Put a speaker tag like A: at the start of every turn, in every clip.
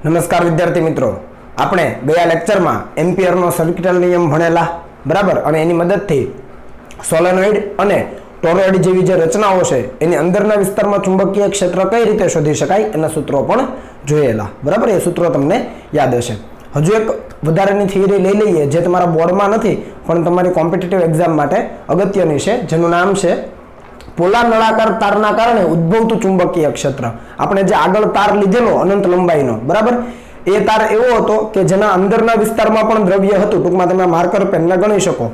A: નમસ્કાર વિદ્યાર્થી મિત્રો, આપણે ગયા લેક્ચરમાં એમ્પિયરનો સર્કિટલ નિયમ ભણેલા બરાબર, અને એની મદદથી સોલેનોઇડ અને ટોરોઇડ જેવી જે રચનાઓ છે એની અંદરના વિસ્તારમાં ચુંબકીય ક્ષેત્ર કઈ રીતે શોધી શકાય એના સૂત્રો પણ જોયેલા બરાબર. એ સૂત્રો તમને યાદ હશે. હજુ એક વધારાની થિયરી લઈ લઈએ જે તમારા બોર્ડમાં નથી પણ તમારી કોમ્પિટિટિવ એક્ઝામ માટે અગત્યની છે, જેનું નામ છે પોલા નળાકાર તારના કારણે ઉદ્ભવતું ચુંબકીય ક્ષેત્ર. આપણે જે આગળ તાર લીધેલો અનંત લંબાઈનો બરાબર, એ તાર એવો હતો કે જેના અંદરના વિસ્તારમાં પણ દ્રવ્ય હતું. ટૂંકમાં તમે માર્કર પેનને ગણી શકો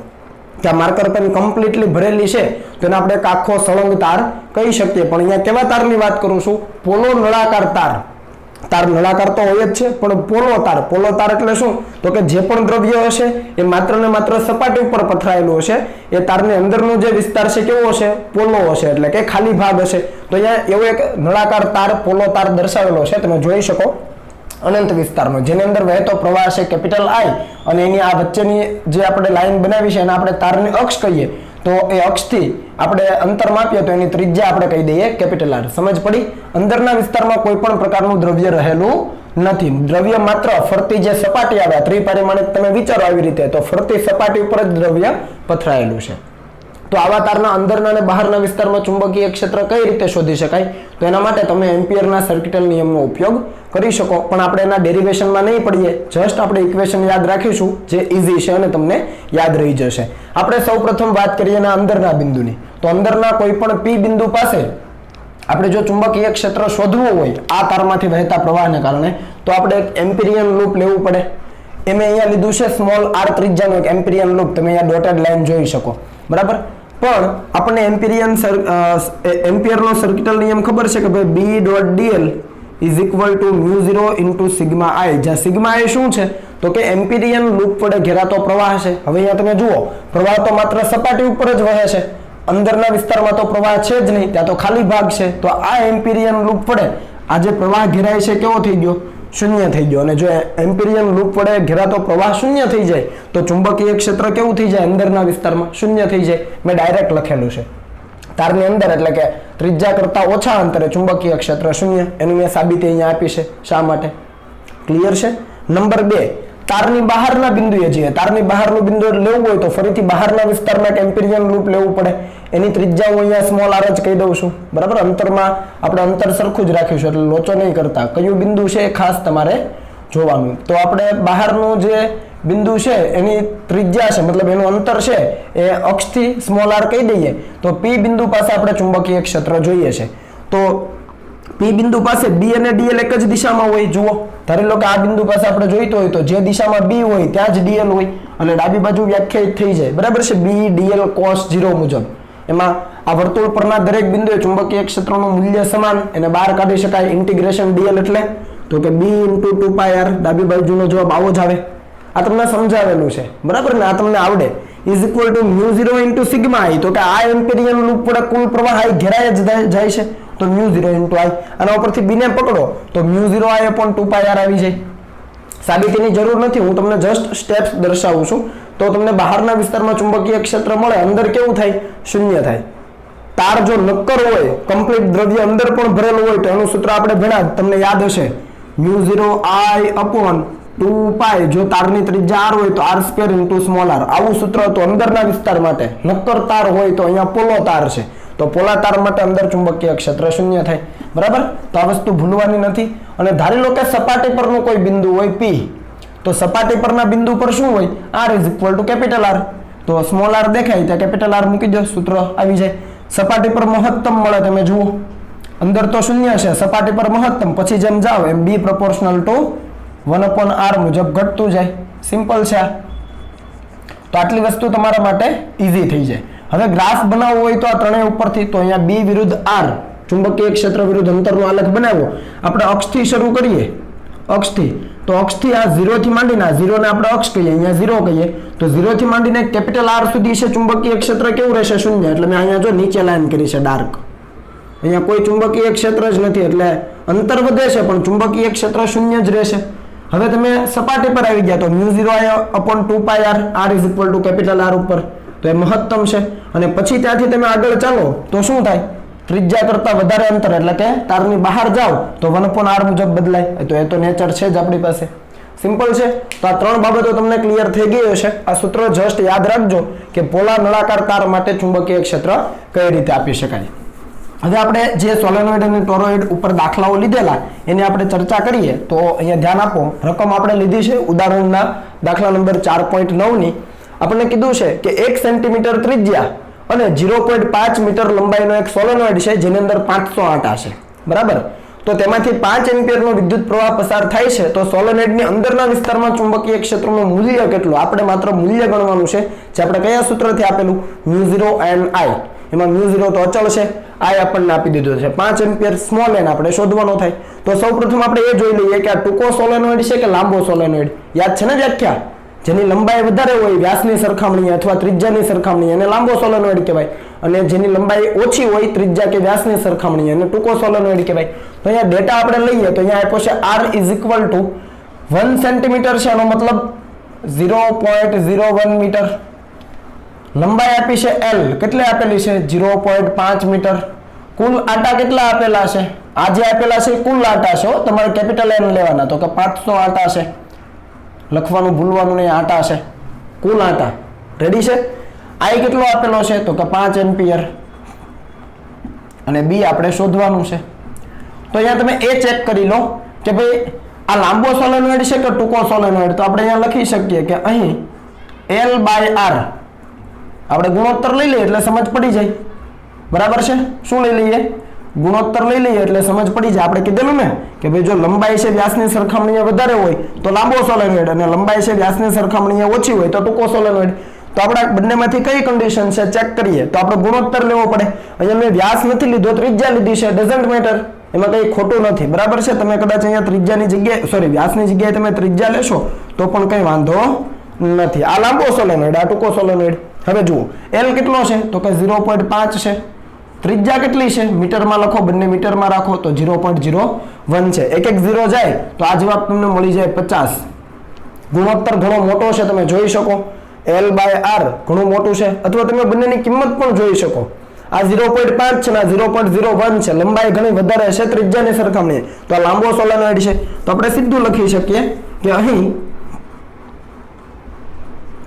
A: કે આ માર્કર પેન કમ્પ્લીટલી ભરેલી છે તો એને આપણે એક આખો સળંગ તાર કહી શકીએ. પણ અહીંયા કેવા તારની વાત કરું છું? પોલો નળાકાર તાર. તાર નળાકાર તો હોય જ છે, પણ પોલો તાર એટલે શું? તો કે જે પણ દ્રવ્ય હશે એ માત્ર ને માત્ર સપાટી ઉપર પથરાયેલું હશે. એ તારની અંદરનો જે વિસ્તાર છે કેવો હશે? પોલો હશે, એટલે કે ખાલી ભાગ હશે. તો અહીંયા એવો એક નળાકાર તાર પોલો તાર દર્શાવેલો છે, તમે જોઈ શકો અનંત વિસ્તારનો, જેની અંદર વહેતો પ્રવાહ છે કેપિટલ આઈ, અને એની આ વચ્ચેની જે આપણે લાઈન બનાવી છે એને આપણે તારની અક્ષ કહીએ. તો એ અક્ષથી આપણે અંતર માપીએ તો એની ત્રિજ્યા આપણે કહી દઈએ કેપિટલ આર. સમજ પડી? અંદરના વિસ્તારમાં કોઈ પણ પ્રકારનું દ્રવ્ય રહેલું નથી. દ્રવ્ય માત્ર ફરતી જે સપાટી આવે, ત્રિપરિમાણિક તમે વિચારો આવી રીતે, તો ફરતી સપાટી ઉપર જ દ્રવ્ય પથરાયેલું છે. તો આવા તારના અંદરના અને બહારના વિસ્તારમાં ચુંબકીય ક્ષેત્ર કઈ રીતે શોધી શકાય? તો એના માટે તમે એમ્પિયરના સર્કિટલ નિયમનો ઉપયોગ કરી શકો, પણ આપણે એના ડેરિવેશનમાં નહીં પડીએ. જસ્ટ આપણે ઇક્વેશન યાદ રાખીશું જે ઈઝી છે અને તમને યાદ રહી જશે. આપણે સૌપ્રથમ વાત કરીએ એના અંદરના બિંદુની. તો અંદરના કોઈ પણ પી બિંદુ પાસે આપણે જો ચુંબકીય ક્ષેત્ર શોધવું હોય આ તારમાંથી વહેતા પ્રવાહને કારણે, તો આપણે એક એમ્પિરિયન લૂપ લેવું પડે. મેં અહીંયા લીધું છે સ્મોલ આર ત્રિજ્યાનું એક એમ્પિરિયન લૂપ. તમે અહીંયા ડોટેડ લાઈન જોઈ શકો બરાબર. પણ આપણને એમ્પિયરનો સર્કિટલ નિયમ ખબર છે કે ભાઈ B dot dl is equal to μ0 into sigma I. જ્યાં સિગ્મા આઈ શું છે? તો કે એમ્પિરિયન લૂપ વડે ઘેરાતો પ્રવાહ છે. હવે અહીંયા તમે જુઓ, પ્રવાહ તો માત્ર સપાટી ઉપર જ વહે છે, અંદરના વિસ્તારમાં તો પ્રવાહ છે જ નહીં, ત્યાં તો ખાલી ભાગ છે. તો આ એમ્પિરિયન લૂપ વડે આ જે પ્રવાહ ઘેરાય છે કેવો થઈ ગયો? શૂન્ય થઈ ગયો. અને જો એમ્પિરિયન લૂપ વડે ઘેરાતો પ્રવાહ શૂન્ય થઈ જાય તો ચુંબકીય ક્ષેત્ર કેવું થઈ જાય? અંદરના વિસ્તારમાં શૂન્ય થઈ જાય. મેં ડાયરેક્ટ લખેલું છે તારની અંદર, એટલે કે ત્રિજ્યા કરતા ઓછા અંતરે ચુંબકીય ક્ષેત્ર શૂન્ય. એની મેં સાબિતી અહીંયા આપી છે. શા માટે? ક્લિયર છે? નંબર 2, તારની બહારના બિંદુએ જઈએ. તારની બહારનું બિંદુ લેવું હોય તો ફરીથી બહારના વિસ્તારમાં એક એમ્પિરિયન લૂપ લેવું પડે. એની ત્રિજ્યા હું અહીંયા સ્મોલ આર જ કહી દઉં છું બરાબર. અંતરમાં આપણે અંતર સરખું જ રાખીશું, એટલે લોચો નહીં કરતા. કયું બિંદુ છે એ ખાસ તમારે જોવાનું. તો આપણે બહારનું જે બિંદુ છે એની ત્રિજ્યા છે, મતલબ એનું અંતર છે એ અક્ષથી સ્મોલ આર કહી દઈએ. તો પી બિંદુ પાસે આપણે ચુંબકીય ક્ષેત્ર જોઈએ છે. તો પી બિંદુ પાસે B અને dl એક જ દિશામાં હોય. જુઓ, ધારી લો કે આ બિંદુ પાસે આપણે જોઈતો હોય તો જે દિશામાં B હોય ત્યાં જ dl હોય, અને ડાબી બાજુ વ્યાખ્યાયિત થઈ જાય બરાબર છે B dl cos 0 મુજબ. એમાં આ વર્તુળ પરના દરેક બિંદુએ ચુંબકીય ક્ષેત્રનું મૂલ્ય સમાન, એને બહાર કાઢી શકાય. ઇન્ટિગ્રેશન dl એટલે તો કે B * 2πr, ડાબી બાજુનો જવાબ આવો જ આવે. આ તમને સમજાવેલું છે બરાબર ને, આ તમને આવડે. Is equal to μ0 into sigma I. તો કે આ એમ્પિરિયન લૂપ વડે કુલ પ્રવાહ આઈ ઘેરાય જ જાય છે, તો μ0 ઇન્ટુ આઈ. આના ઉપરથી b ને પકડો તો μ0 આઈ અપોન 2πr આવી જાય. સાબિતીની જરૂર નથી, હું તમને જસ્ટ સ્ટેપ્સ દર્શાવું છું. તો તમને બહારના વિસ્તારમાં ચુંબકીય ક્ષેત્ર મળે, અંદર કેવું થાય? શૂન્ય થાય. તાર જો નક્કર હોય, કમ્પ્લીટ દ્રવ્ય અંદર પણ ભરેલું હોય, તો એનું સૂત્ર આપણે ભણ્યા, તમને યાદ હશે, μ0 આઈ અપોન 2π. જો તારની ત્રિજ્યા r હોય તો r² ઇન્ટુ સ્મોલ r. આવું સૂત્ર હતું અંદરના વિસ્તાર માટે. નક્કર તાર હોય તો અહીંયા પોલો તાર છે, તો પોલા તાર માટે અંદર ચુંબકીય ક્ષેત્ર શૂન્ય થાય બરાબર. તો આ વસ્તુ ભૂલવાની નથી. અને ધારી લો કે સપાટી પરનું કોઈ બિંદુ હોય P, તો સપાટી પરના બિંદુ પર શું હોય? r is equal to capital R. તો સ્મોલ r દેખાય ત્યાં કેપિટલ R મૂકી દો, સૂત્ર આવી જાય. સપાટી પર મહત્તમ મળે, તમે જુઓ અંદર તો શૂન્ય છે, સપાટી પર મહત્તમ, પછી જેમ જાઓ એમ B પ્રોપોર્શનલ ટુ 1/r મુજબ ઘટતું જાય. સિમ્પલ છે. તો આટલી વસ્તુ તમારા માટે ઈઝી થઈ જાય. હવે ગ્રાફ બનાવવો હોય તો આ ત્રણેય ઉપરથી, તો અહીંયા B વિરુદ્ધ R, ચુંબકીય ક્ષેત્ર વિરુદ્ધ અંતરનો આલેખ બનાવવો. આપણે અક્ષથી શરૂ કરીએ, અક્ષથી. તો અક્ષથી આ 0 થી માંડીને, આ 0 ને આપણે અક્ષ કહીએ, અહીંયા 0 કહીએ, તો 0 થી માંડીને કેપિટલ R સુધી છે ચુંબકીય ક્ષેત્ર કેવું રહેશે? શૂન્ય. એટલે મેં અહીંયા જો નીચે લાઈન કરી છે ડાર્ક. અહીંયા કોઈ ચુંબકીય ક્ષેત્ર જ નથી, એટલે અંતર વધે છે પણ ચુંબકીય ક્ષેત્ર શૂન્ય જ રહેશે. હવે તમે સપાટી પર આવી ગયા તો μ0 upon 2πr, r is equal to capital R ઉપર, તો એ મહત્તમ છે. અને પછી ત્યાંથી તમે આગળ ચાલો તો શું થાય? ત્રિજ્યા કરતા વધારે અંતર એટલે કે તારની બહાર જાઓ તો 1/r મુજબ બદલાય, તો એ તો નેચર છે જ આપણી પાસે. સિમ્પલ છે. તો આ ત્રણ બાબતો તમને ક્લિયર થઈ ગઈ હશે. આ સૂત્ર જસ્ટ યાદ રાખજો કે પોલાર નળાકાર તાર માટે ચુંબકીય ક્ષેત્ર કઈ રીતે આપી શકાય. હવે આપણે જે સોલેનોઇડ અને ટોરોઇડ ઉપર દાખલાઓ લીધેલા એની આપણે ચર્ચા કરીએ. તો અહીંયા ધ્યાન આપો, રકમ આપણે લીધી છે ઉદાહરણના દાખલા નંબર 4.9 ની. આપણને કીધું છે કે 1 સેન્ટીમીટર ત્રિજ્યા અને 0.5 મીટર લંબાઈનો એક સોલેનોઇડ છે જેની અંદર 500 આંટા છે, બરાબર. તો તેમાંથી 5 એમ્પિયરનો વિદ્યુત પ્રવાહ પસાર થાય છે. તો સોલેનોઇડની અંદરના વિસ્તારમાં ચુંબકીય ક્ષેત્રનું મૂલ્ય કેટલું, આપણે માત્ર મૂલ્ય ગણવાનું છે, જે આપણે કયા સૂત્રથી આપેલું, μ0 and I. એમાં μ0 તો અચળ છે, I આપણને આપી દીધો છે 5 એમ્પિયર, સ્મોલ n આપણે શોધવાનો થાય. તો સૌપ્રથમ આપણે એ જોઈ લઈએ કે આ ટૂંકો સોલેનોઇડ છે કે લાંબો સોલેનોઇડ. યાદ છે ને વ્યાખ્યા, જેની લંબાઈ વધારે હોય વ્યાસની સરખામણીએ અથવા ત્રિજ્યાની સરખામણીએ એને લાંબો સોલેનોઇડ કહેવાય, અને જેની લંબાઈ ઓછી હોય ત્રિજ્યા કે વ્યાસની સરખામણીએ એને ટૂંકો સોલેનોઇડ કહેવાય. તો અહીંયા ડેટા આપણે લઈએ તો અહીંયા આપ્યો છે R is equal two 1 centimetre છે, એનો મતલબ 0.01 મીટર. લંબાઈ આપી છે L, કેટલી આપેલી છે 0.5 મીટર. કુલ આંટા કેટલા આપેલા છે, આ જે આપેલા છે કુલ આંટા છે, તમારે કેપિટલ N લેવાના, તો કે 500 આંટા છે. લખવાનું ભૂલવાનું નહીં, આંટા છે, કુલ આંટા. રેડી છે. I કેટલો આપેલો છે તો કે 5 એમ્પિયર, અને B આપણે શોધવાનું છે. તો અહીંયા તમે એ ચેક કરી લો કે ભાઈ આ લાંબો સોલેનોઇડ છે કે ટૂંકો સોલેનોઇડ. તો આપણે અહીંયા લખી શકીએ કે અહીં L/R આપણે ગુણોત્તર લઈ લઈએ એટલે સમજ પડી જાય, બરાબર છે. શું લઈ લઈએ, ગુણોત્તર લઈ લઈએ એટલે સમજ પડી જાય. આપણે કીધેલું ને કે ભાઈ જો લંબાઈ છે વ્યાસની સરખામણીએ વધારે હોય તો લાંબો સોલેનોઇડ, અને લંબાઈ છે વ્યાસની સરખામણીએ ઓછી હોય તો ટૂંકો સોલેનોઇડ. તો આપણે બંનેમાંથી કઈ કન્ડિશન છે ચેક કરીએ. તો આપણે ગુણોત્તર લેવો પડે. અહીંયા મેં વ્યાસ નથી લીધો, ત્રિજ્યા લીધી છે, ડઝન્ટ મેટર, એમાં કઈ ખોટું નથી, બરાબર છે. તમે કદાચ અહીંયા ત્રિજ્યાની જગ્યાએ વ્યાસની જગ્યાએ તમે ત્રિજ્યા લેશો તો પણ કઈ વાંધો નથી. આ લાંબો સોલેનોઇડ, આ ટૂંકો સોલેનોઇડ. હવે જુઓ L કેટલો છે તો કે 0.5 છે. ત્રિજ્યા કેટલી છે, મીટરમાં લખો, બંને મીટરમાં રાખો તો 0.01 છે. એક 0 જાય તો આ જવાબ તમને મળી જાય 50. ગુણોત્તર ઘણો મોટો છે, તમે જોઈ શકો. L/R ઘણું મોટું છે, અથવા તમે બંનેની કિંમત પણ જોઈ શકો. આ 0.5 છે ને 0.01 છે, લંબાઈ ઘણી વધારે છે ત્રિજ્યાની સરખામણીએ, તો આ લાંબો સોલેનોઇડ છે. તો આપણે સીધું લખી શકીએ કે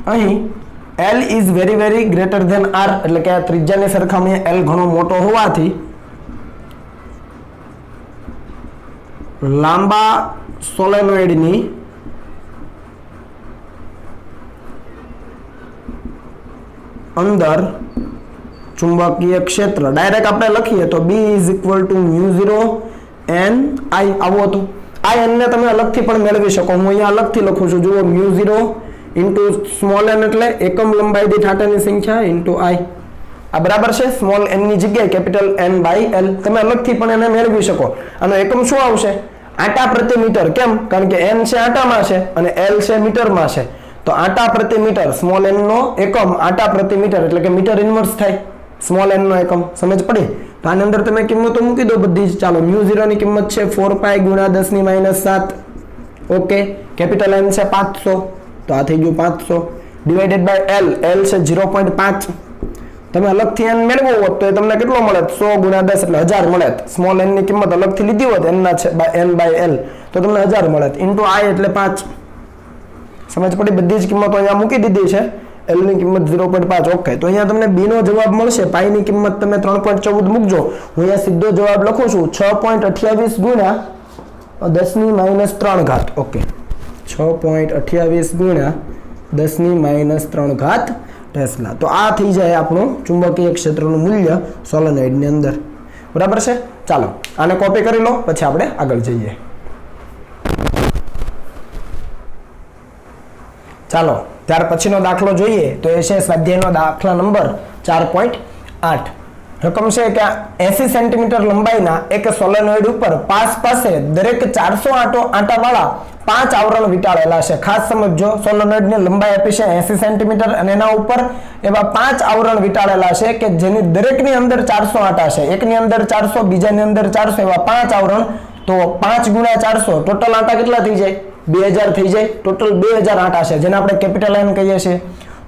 A: અહીં L is very greater than R, એટલે કે આ ત્રિજ્યાની સરખામણીએ L ઘણો મોટો હોવાથી લાંબા સોલેનોઇડની અંદર ચુંબકીય ક્ષેત્ર ડાયરેક્ટ આપણે લખીએ તો B is equal to μ0 n I આવું હતું. I n ને તમે અલગથી પણ મેળવી શકો. હું અહીંયા અલગથી લખું છું, જુઓ μ0 ઇન્ટુ સ્મોલ n એટલે એકમ લંબાઈ દીઠ આંટાની સંખ્યા ઇન્ટુ I. આ બરાબર છે. સ્મોલ n ની જગ્યાએ કેપિટલ N/L તમે અલગથી પણ એને મેળવી શકો. આનો એકમ શું આવશે, આંટા પ્રતિ મીટર. કેમ, કારણ કે n છે આંટામાં છે અને L છે મીટરમાં છે. તો આંટા પ્રતિ મીટર, સ્મોલ n નો એકમ આંટા પ્રતિ મીટર એટલે કે મીટર ઇન્વર્સ થાય સ્મોલ n નો એકમ. સમજ પડી. તો આની અંદર તમે કિંમતો મૂકી દો બધી જ. ચાલો μ0 ની કિંમત છે 4π × 10⁻⁷. ઓકે, કેપિટલ N છે 500, તો આ થઈ ગયું 500 ડિવાઇડેડ બાય L. L છે 0.5. તમે અલગથી n મેળવો હોત તો એ તમને કેટલો મળે, 100 × 10 એટલે 1000 મળે. સ્મોલ n ની કિંમત અલગથી લીધી હોત n/L તો તમને 1000 મળે, ઇન્ટુ I એટલે 5. સમજ પડી. બધી જ કિંમતો અહીંયા મૂકી દીધી છે. L ની કિંમત 0.5. ઓકે, તો અહીંયા તમને B નો જવાબ મળશે. પાઈ ની કિંમત તમે 3.14 મૂકજો. હું અહીંયા સીધો જવાબ લખું છું 6.28 × 10⁻³ ઓકે, 6.28 × 10⁻³ ટેસ્લા. તો આ થઈ જાય આપણું ચુંબકીય ક્ષેત્રનું મૂલ્ય સોલેનોઇડની અંદર, બરાબર છે. ચાલો આને કોપી કરી લો, પછી આપણે આગળ જઈએ. ચાલો ત્યાર પછીનો દાખલો જોઈએ તો એ છે સ્વાધ્યાયનો દાખલા નંબર 4.8. રકમ છે કે 80 સેન્ટીમીટર લંબાઈના એક સોલેનોઇડ ઉપર પાસ પાસે દરેક 400 આંટાવાળા 5 આવરણ વીંટાળેલા છે. ખાસ સમજો, સોલેનોઇડની લંબાઈ આપી છે 80 સેન્ટીમીટર અને એના ઉપર એવા 5 આવરણ વીંટાળેલા છે કે જેની દરેકની અંદર 400 આંટા છે. એકની અંદર 400, બીજાની અંદર 400, એવા 5 આવરણ. તો 5 × 400 ટોટલ આંટા કેટલા થઈ જાય, 2000 થઈ જાય. ટોટલ 2000 આંટા છે, જેને આપણે કેપિટલ N કહીએ છીએ.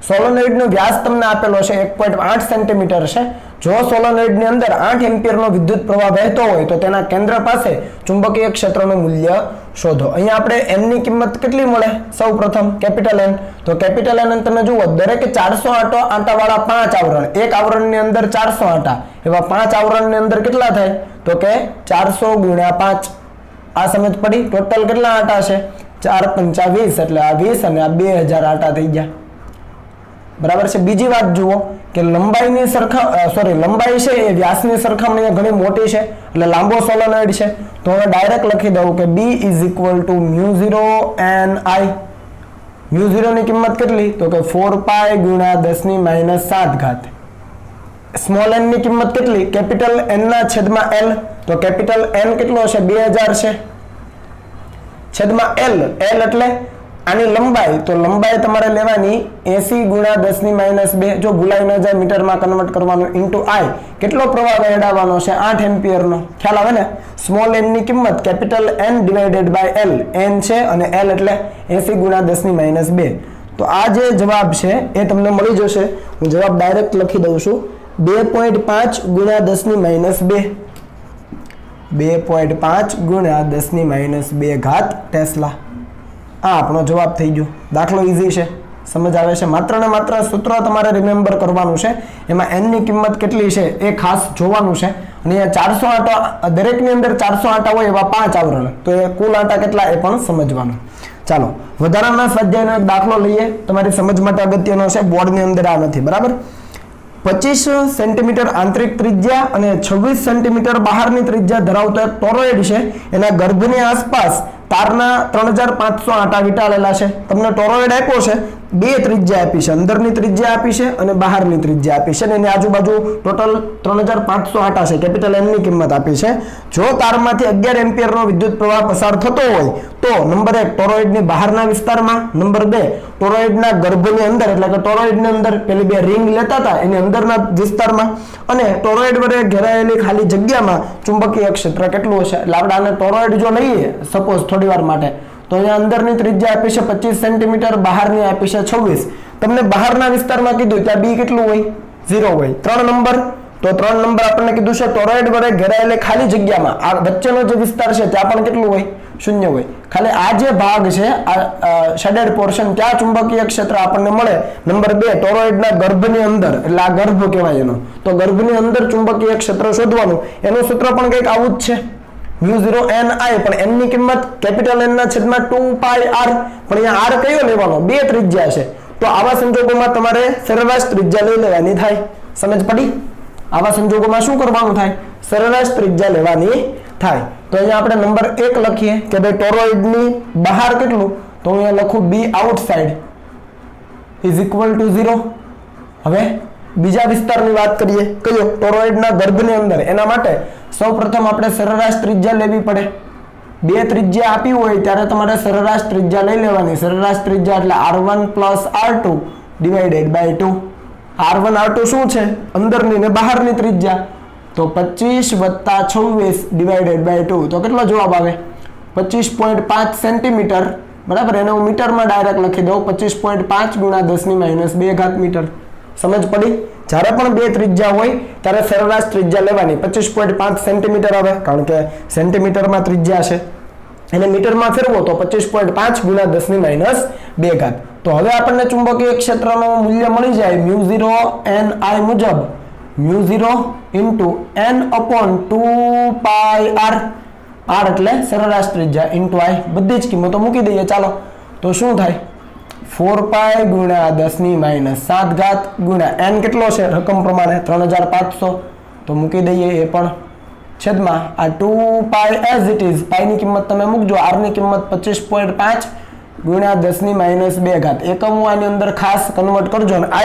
A: સોલેનોઇડનો વ્યાસ તમને આપેલો છે 1.8 સેન્ટીમીટર છે. જો સોલેનોઇડની અંદર 8 એમ્પિયરનો વિદ્યુત પ્રવાહ વહેતો હોય તો તેના કેન્દ્ર પાસે ચુંબકીય ક્ષેત્રનું મૂલ્ય શોધો. અહીંયા આપણે n ની કિંમત કેટલી મળે? સૌપ્રથમ કેપિટલ N. તો કેપિટલ N તમે જુઓ, દરેક 400 આંટાવાળા 5 આવરણ, એક આવરણની અંદર 400 આંટા, એવા 5 આવરણની અંદર કેટલા થાય? તો કે 400 ગુણ્યા 5. આ સમજ પડી? ટોટલ કેટલા આંટા છે? 4 પંચા 20, એટલે આ 20 અને આ 2000 આંટા થઈ ગયા. બરાબર છે. બીજી વાત જુઓ કે લંબાઈ છે એ વ્યાસની સરખામણીએ ઘણી મોટી છે, એટલે લાંબો સોલેનોઇડ છે. તો હું ડાયરેક્ટ લખી દઉં કે B = μ0 Ni. μ0 ની કિંમત કેટલી? તો કે 4 ગુણ્યા 10⁻⁷. સ્મોલ n ની કિંમત કેટલી? કેપિટલ N ના છેદમાં L. તો કેપિટલ N કેટલો છે? 2000 છે છેદમાં L. L એટલે આની લંબાઈ, તો લંબાઈ તમારે લેવાની 80 ગુણ્યા 10⁻². જો ભૂલાઈ ન જાય મીટરમાં કન્વર્ટ કરવાનું, ઇન્ટુ I. કેટલો પ્રવાહ વહેડાવવાનો છે? 8 એમ્પિયરનો. ખ્યાલ આવે ને? સ્મોલ n ની કિંમત capital N divided by L. N છે અને L એટલે 80 ગુણ્યા 10⁻². તો આ જે જવાબ છે એ તમને મળી જશે. હું જવાબ ડાયરેક્ટ લખી દઉં છું, 2.5 ગુણ્યા 10⁻². 2.5 ગુણ્યા 10⁻² ટેસ્લા. આ આપણો જવાબ થઈ ગયો. દાખલો ઈઝી છે, સમજ આવે છે. માત્ર ને માત્ર સૂત્ર તમારે રિમેમ્બર કરવાનું છે. એમાં n ની કિંમત કેટલી છે એ ખાસ જોવાનું છે. અને અહીંયા 400 આંટા, દરેકની અંદર 400 આંટા હોય એવા 5 આવરણ, તો એ કુલ આંટા કેટલા એ પણ સમજવાનું. ચાલો વધારાના સ્વાધ્યાયનો એક દાખલો લઈએ, તમારી સમજ માટે અગત્યનો છે, બોર્ડની અંદર આ નથી. બરાબર. 25 સેન્ટીમીટર આંતરિક ત્રિજ્યા અને 26 સેન્ટીમીટર બહારની ત્રિજ્યા ધરાવતો એક ટોરોઇડ છે. એના ગર્ભની આસપાસ તારના 3500 આંટા વીંટાળેલા છે. તમને ટોરોઇડ આપ્યો છે, બે ત્રિજ્યા આપી છે, અંદરની ત્રિજ્યા આપી છે અને બહારની ત્રિજ્યા આપી છે, અને એની આજુબાજુ ટોટલ 3500 આંટા છે. કેપિટલ N ની કિંમત આપી છે. જો તારમાંથી 11 એમ્પિયરનો વિદ્યુત પ્રવાહ પસાર થતો હોય તો નંબર 1 ટોરોઇડની બહારના વિસ્તારમાં, નંબર 2 ટોરોઇડના ગર્ભની અંદર, એટલે કે ટોરોઇડની અંદર પેલી બે રિંગ લેતા હતા એની અંદરના વિસ્તારમાં, અને ટોરોઇડ વડે ઘેરાયેલી ખાલી જગ્યામાં ચુંબકીય ક્ષેત્ર કેટલું હશે. એટલે આપણે આને ટોરોઇડ જો લઈએ સપોઝ થોડી વાર માટે, તો અહીંયા અંદરની ત્રિજ્યા આપી છે 25 સેન્ટીમીટર, બહારની આપી છે 26. તમને બહારના વિસ્તારમાં કીધું ત્યાં B કેટલું હોય? 0 હોય. 3 નંબર, તો 3 નંબર આપણને કીધું છે ટોરોઇડ વડે ઘેરાયેલી ખાલી જગ્યામાં આ વચ્ચેનો જે વિસ્તાર છે ત્યાં પણ કેટલું હોય? 0 હોય. ખાલી આ જે ભાગ છે, આ શેડેડ પોર્શન, ત્યાં ચુંબકીય ક્ષેત્ર આપણને મળે. નંબર 2 ટોરોઇડના ગર્ભની અંદર, એટલે આ ગર્ભ કહેવાય એનો, તો ગર્ભની અંદર ચુંબકીય ક્ષેત્ર શોધવાનું. એનું સૂત્ર પણ કંઈક આવું જ છે, μ0 Ni. પણ n ની કિંમત કેપિટલ N ના છેદમાં 2πr. પણ અહીંયા r કયો લેવાનો? બે ત્રિજ્યા છે, તો આવા સંજોગોમાં તમારે સરેરાશ ત્રિજ્યા લઈ લેવાની થાય. સમજ પડી? આવા સંજોગોમાં શું કરવાનું થાય? સરેરાશ ત્રિજ્યા લેવાની થાય. તો અહીંયા આપણે નંબર 1 લખીએ કે ભાઈ ટોરોઇડની બહાર કેટલું, તો અહીંયા લખું B આઉટસાઇડ = 0. હવે બીજા વિસ્તારની વાત કરીએ, કયો? ટોરોઇડના ગર્ભની અંદર. એના માટે સૌપ્રથમ આપણે સરેરાશ ત્રિજ્યા લેવી પડે. બે ત્રિજ્યા આપી હોય ત્યારે તમારે સરેરાશ ત્રિજ્યા લઈ લેવાની. સરેરાશ ત્રિજ્યા એટલે r1 + r2 divided by 2. r1 r2 શું છે? અંદરની ને બહારની ત્રિજ્યા. તો 25 + 26 ડિવાઇડેડ બાય 2, તો કેટલો જવાબ આવે? 25.5 સેન્ટીમીટર. બરાબર. એને હું મીટરમાં ડાયરેક્ટ લખી દઉં, 25.5 ગુણ્યા 10⁻². મીટર. સમજ પડી? જ્યારે પણ બે ત્રિજ્યા હોય ત્યારે સરેરાશ ત્રિજ્યા લેવાની. 25.5 સેન્ટીમીટર આવે, કારણ કે સેન્ટીમીટરમાં ત્રિજ્યા છે, એને મીટરમાં ફેરવો તો 25.5 ગુણ્યા 10⁻². તો હવે આપણને ચુંબકીય ક્ષેત્રનું મૂલ્ય મળી જાય μ0 Ni મુજબ μ0 * n/2πr. r એટલે સરેરાશ ત્રિજ્યા ઇન્ટુ I. બધી જ કિંમતો મૂકી દઈએ. ચાલો, તો શું થાય? 4π ગુણ્યા 10⁻⁷ ગુણ્યા n કેટલો છે રકમ પ્રમાણે? 3500. તો મૂકી દઈએ એ પણ છેદમાં આ 2π એઝ ઇટ ઇઝ. પાઈ ની કિંમત તમે મૂકજો. r ની કિંમત 25.5 ગુણ્યા 10⁻². એકમો આની અંદર ખાસ કન્વર્ટ કરજો. અને આ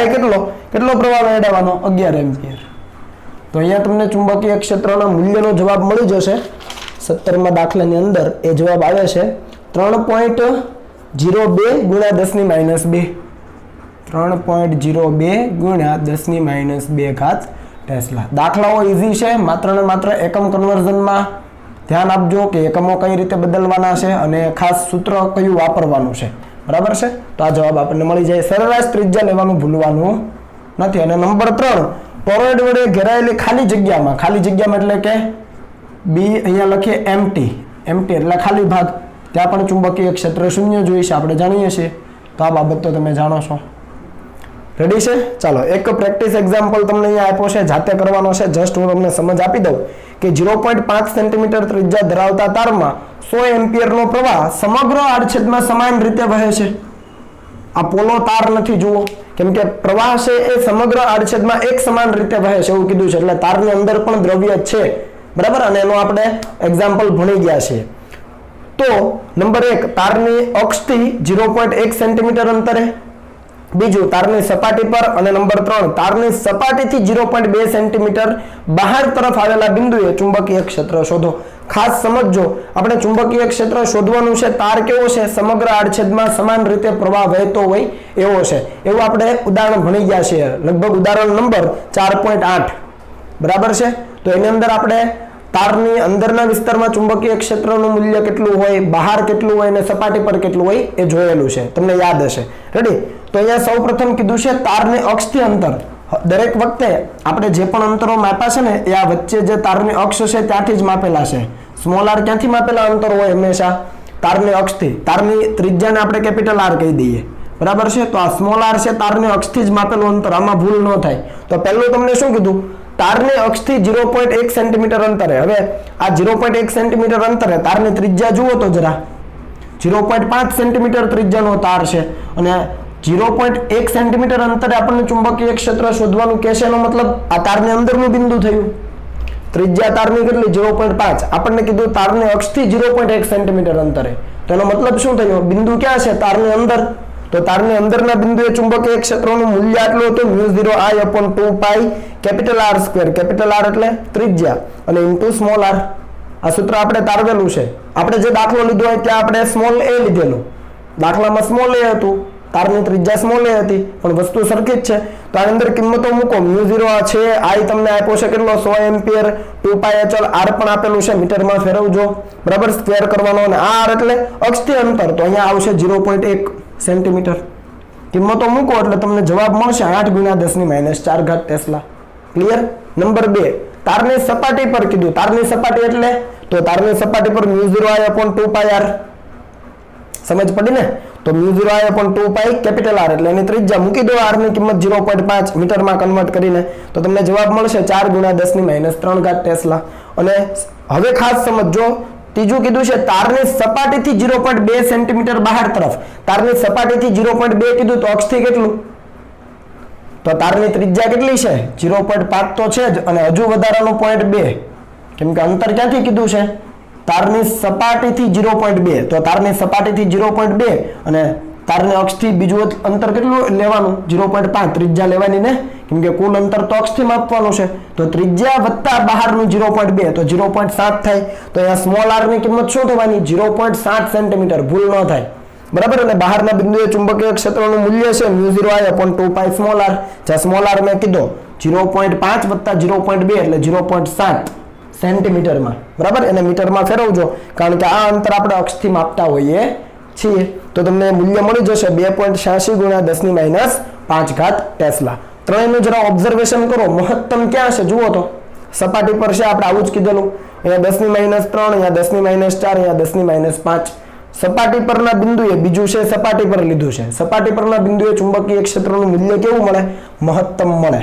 A: કેટલો પ્રવાહ વહેડાવવાનો? 11 એમ્પિયર. તો અહીંયા તમને ચુંબકીય ક્ષેત્રના મૂલ્યનો જવાબ મળી જશે. 17મા દાખલાની અંદર એ જવાબ આવે છે 3.02 ગુણ્યા 10⁻². 3.02 ગુણ્યા 10⁻² ટેસ્લા. દાખલાઓ ઈઝી છે, માત્ર ને માત્ર એકમ કન્વર્ઝનમાં ધ્યાન આપજો કે એકમો કઈ રીતે બદલવાના છે અને ખાસ સૂત્ર કયું વાપરવાનું છે. બરાબર છે? તો આ જવાબ આપણને મળી જાય. સરેરાશ ત્રિજ્યા લેવાનું ભૂલવાનું નથી. અને નંબર 3 ટોરોઇડ વડે ઘેરાયેલી ખાલી જગ્યામાં એટલે કે બી અહીંયા લખીએ એમ્પ્ટી એટલે ખાલી ભાગ, ત્યાં પણ ચુંબકીય ક્ષેત્ર શૂન્ય જોઈએ છે, આપણે જાણીએ છીએ. તો આ બાબત તો તમે જાણો છો. રેડી છે? ચાલો એક પ્રેક્ટિસ એક્ઝામ્પલ તમને અહીંયા આપ્યો છે, જાતે કરવાનો છે. જસ્ટ હું તમને સમજ આપી દઉં કે 0.5 સેન્ટીમીટર ત્રિજ્યા ધરાવતા તારમાં 100 એમ્પિયરનો પ્રવાહ સમગ્ર આડછેદમાં સમાન રીતે વહે છે. આ પોલો તાર નથી, જુઓ, કેમ કે પ્રવાહ છે એ સમગ્ર આડછેદમાં એક સમાન રીતે વહે છે એવું કીધું છે, એટલે તારની અંદર પણ દ્રવ્ય છે, બરાબર. અને એનો આપણે એક્ઝામ્પલ ભણી ગયા છીએ. તો નંબર 1, તારની અક્ષથી 0.1 સેન્ટીમીટર અંતરે, બીજું તારની સપાટી પર, અને નંબર 3 તારની સપાટીથી 0.2 સેન્ટીમીટર બહાર તરફ આવેલા બિંદુએ ચુંબકીય ક્ષેત્ર શોધો. ખાસ સમજજો, આપણે ચુંબકીય ક્ષેત્ર શોધવાનું છે. તાર કેવો છે? સમગ્ર આડછેદમાં સમાન રીતે પ્રવાહ વહેતો હોય એવો છે. એવું આપણે ઉદાહરણ ભણી ગયા છીએ, લગભગ ઉદાહરણ નંબર 4.8, બરાબર છે. તો એની અંદર આપણે તારની અંદરના વિસ્તારમાં ચુંબકીય ક્ષેત્રનું મૂલ્ય કેટલું હોય, બહાર કેટલું હોય અને સપાટી પર કેટલું હોય એ જોયેલું છે, તમને યાદ હશે. રેડી? તો અહીંયા સૌપ્રથમ કીધું છે તારની અક્ષથી અંતર. દરેક વખતે આપણે જે પણ અંતરો માપ્યા છે ને એ આ વચ્ચે જે તારની અક્ષ છે ત્યાંથી જ માપેલા છે. સ્મોલ આર ક્યાંથી માપેલા અંતર હોય? હંમેશા તારની અક્ષથી. તારની ત્રિજ્યાને આપણે કેપિટલ આર કહી દઈએ, બરાબર છે. તો આ સ્મોલ આર છે તારની અક્ષથી જ માપેલું અંતર, આમાં ભૂલ ન થાય. તો પહેલું તમને શું કીધું? તારની અક્ષથી 0.1 સેન્ટીમીટર અંતરે. હવે આ 0.1 સેન્ટીમીટર અંતરે તારની ત્રિજ્યા જુઓ તો જરા, 0.5 સેન્ટીમીટર ત્રિજ્યાનો તાર છે અને 0.1 સેન્ટીમીટર અંતરે આપણને ચુંબકીય ક્ષેત્ર શોધવાનું કહેશે. એનો મતલબ આ તારની અંદરનું બિંદુ થયું. ત્રિજ્યા તારની કેટલી? 0.5. આપણને કીધું તારની અક્ષથી 0.1 સેન્ટીમીટર અંતરે. તો એનો મતલબ શું થયો? બિંદુ ક્યાં છે? તારની અંદર. તો તારની અંદરના બિંદુએ ચુંબકીય ક્ષેત્રનું મૂલ્ય આટલું હતું, μ0I/2π capital R square. Capital R એટલે ત્રિજ્યા અને ઇન્ટુ સ્મોલ r. આ સૂત્ર આપણે તારવેલું છે. આપણે જે દાખલો લીધો હોય ત્યાં આપણે સ્મોલ a લીધેલું. દાખલામાં સ્મોલ a હતું, તારની ત્રિજ્યા સ્મોલ a હતી, પણ વસ્તુ સરખી જ છે. તો આની અંદર કિંમતો મૂકો. μ0 છે, I તમને આપ્યો છે કેટલો? 100 એમ્પિયર, 2π અચળ R પણ આપેલું છે, મીટરમાં ફેરવજો, બરાબર. સ્ક્વેર કરવાનો, અને આ R એટલે અક્ષથી અંતર, તો અહીંયા આવશે 0.1 સેન્ટીમીટર. કિંમતો મૂકો એટલે તમને જવાબ મળશે 8 × 10⁻⁴ ટેસ્લા. ક્લિયર? નંબર 2, તારની સપાટી પર કીધું. તારની સપાટી એટલે તો તારની સપાટી પર μ0I/2πr. સમજ પડી ને? તો μ0I/2π કેપિટલ R એટલે એની ત્રિજ્યા મૂકી દો, R ની કિંમત 0.5 મીટરમાં કન્વર્ટ કરીને, તો તમને જવાબ મળશે 4 × 10⁻³ ટેસ્લા. અને હવે ખાસ સમજો, ત્રીજું કીધું છે તારની સપાટીથી 0.2 સેન્ટીમીટર બહાર તરફ. તારની સપાટીથી 0.2 કીધું, તો અક્ષથી કેટલું? તો તારની ત્રિજ્યા કેટલી છે? 0.5 તો છે જ, અને હજુ વધારાનું 0.2, કેમ કે અંતર ક્યાંથી કીધું છે? તારની સપાટીથી 0.2. તો તારની સપાટીથી 0.2 અને તારની અક્ષથી બીજું અંતર કેટલું લેવાનું? 0.5 ત્રિજ્યા લેવાની ને, કેમ કે કુલ અંતર તો અક્ષથી માપવાનું છે. તો ત્રિજ્યા વત્તા બહારનું 0.2 તો 0.7 થાય. તો અહીંયા સ્મોલ r ની કિંમત શું થવાની? 0.7 સેન્ટીમીટર. ભૂલ ન થાય, બરાબર. અને બહારના બિંદુએ ચુંબકીય ક્ષેત્રનું મૂલ્ય છે μ0I/2π સ્મોલ r. જ્યાં સ્મોલ r મેં કીધો 0.5 વત્તા 0.2 એટલે 0.7 સેન્ટીમીટરમાં, બરાબર. એને મીટરમાં ફેરવજો, કારણ કે આ અંતર આપણે અક્ષથી માપતા હોઈએ છીએ. તો તમને મૂલ્ય મળી જશે 2.86 × 10⁻5 ટેસ્લા. ત્રણેયનું જરા ઓબ્ઝર્વેશન કરો. મહત્તમ ક્યાં છે જુઓ તો? સપાટી પર છે, આપણે આવું જ કીધેલું. અહીંયા 10⁻3, અહીંયા 10⁻4, અહીંયા 10⁻5. સપાટી પરના બિંદુએ, બીજું છે સપાટી પર લીધું છે, સપાટી પરના બિંદુએ ચુંબકીય ક્ષેત્રનું મૂલ્ય કેવું મળે? મહત્તમ મળે.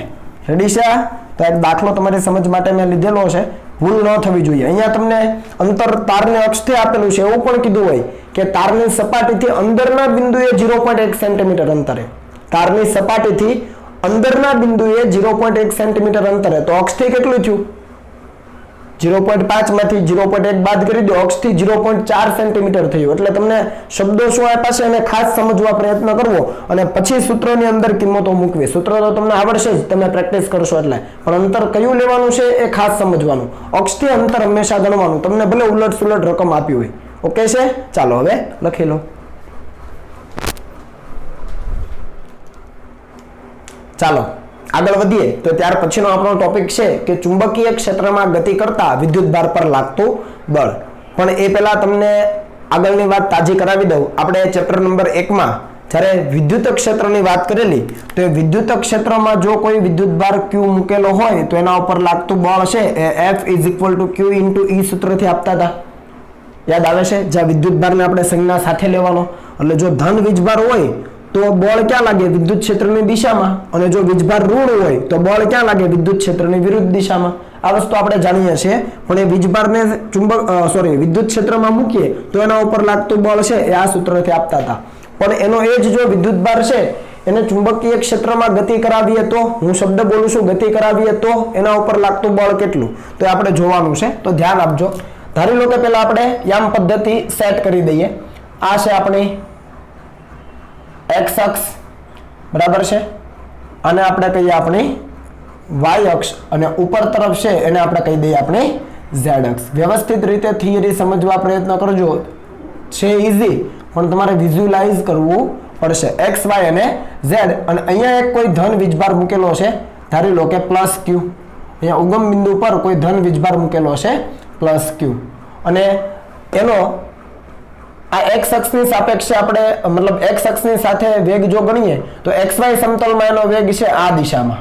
A: રેડી છે? તો એક દાખલો તમારી સમજ માટે મેં લીધેલો છે, ભૂલ ન થવી જોઈએ. અહીંયા તમને અંતર તારની અક્ષથી આપેલું છે, એવું પણ કીધું હોય કે તારની સપાટીથી અંદરના બિંદુએ 0.1 સેન્ટીમીટર અંતરે. તારની સપાટીથી અંદરના બિંદુએ 0.1 સેન્ટીમીટર અંતરે. તો અક્ષથી કેટલું થયું? 0.5 માંથી 0.1 બાદ કરી દો, અક્ષથી 0.4 સેન્ટીમીટર થયું. એટલે તમને શબ્દો શું આપ્યા છે એને ખાસ સમજવા પ્રયત્ન કરવો, અને પછી સૂત્રની અંદર કિંમતો મૂકવી. સૂત્ર તો તમને આવડશે જ, તમે પ્રેક્ટિસ કરશો એટલે, પણ અંતર કયું લેવાનું છે એ ખાસ સમજવાનું. અક્ષથી અંતર હંમેશા ગણવાનું, તમને ભલે ઉલટ સુલટ રકમ આપી હોય. ઓકે છે? ચાલો હવે લખી લો. ચાલો આગળ વધીએ. તો ત્યાર પછીનો આપણો ટોપિક છે કે ચુંબકીય ક્ષેત્રમાં ગતિ કરતા વિદ્યુત ભાર પર લાગતું બળ. પણ એ પહેલા તમને આગળની વાત તાજી કરાવી દઉં. આપણે ચેપ્ટર નંબર 1 માં જ્યારે વિદ્યુત ક્ષેત્રની વાત કરેલી તો એ વિદ્યુત ક્ષેત્રમાં જો કોઈ વિદ્યુતભાર Q મૂકેલો હોય તો એના ઉપર લાગતું બળ છે એ F = Q × E સૂત્રથી આપતા હતા. યાદ આવે છે? જ્યાં વિદ્યુતભારને આપણે સંજ્ઞા સાથે લેવાનો, એટલે જો ધન વીજભાર હોય તો બળ ક્યાં લાગે? વિદ્યુત ક્ષેત્રની દિશામાં, અને જો વીજભાર ઋણ હોય તો બળ ક્યાં લાગે? વિદ્યુત ક્ષેત્રની વિરુદ્ધ દિશામાં. આ વસ્તુ આપણે જાણીએ છીએ, પણ એ વીજભારને વિદ્યુત ક્ષેત્રમાં મૂકીએ તો એના ઉપર લાગતું બળ છે એ આ સૂત્રથી આપતા હતા. પણ એનો એ જ જો વિદ્યુતભાર છે એને ચુંબકીય ક્ષેત્રમાં ગતિ કરાવીએ તો, હું શબ્દ બોલું છું, ગતિ કરાવીએ તો એના ઉપર લાગતું બળ કેટલું, તો એ આપણે જોવાનું છે. તો ધ્યાન આપજો. ધારી લો કે પહેલા આપણે યામ પદ્ધતિ સેટ કરી દઈએ. આ છે આપણી x અક્ષ, બરાબર છે, અને આપણે કહીએ આપણી y અક્ષ, અને ઉપર તરફ છે એને આપણે કહી દઈએ આપણી z અક્ષ. વ્યવસ્થિત રીતે થિયરી સમજવા પ્રયત્ન કરજો. છે ઈઝી, પણ તમારે વિઝ્યુઅલાઇઝ કરવું પડશે. x y અને z. અને અહીંયા એક કોઈ ધન વીજભાર મૂકેલો છે, ધારી લો કે +q. અહીંયા ઉગમ બિંદુ પર કોઈ ધન વીજભાર મૂકેલો છે +q, અને એનો આ x અક્ષની સાપેક્ષે આપણે મતલબ x અક્ષની સાથે વેગ જો ગણીએ તો xy સમતલમાં એનો વેગ છે આ દિશામાં.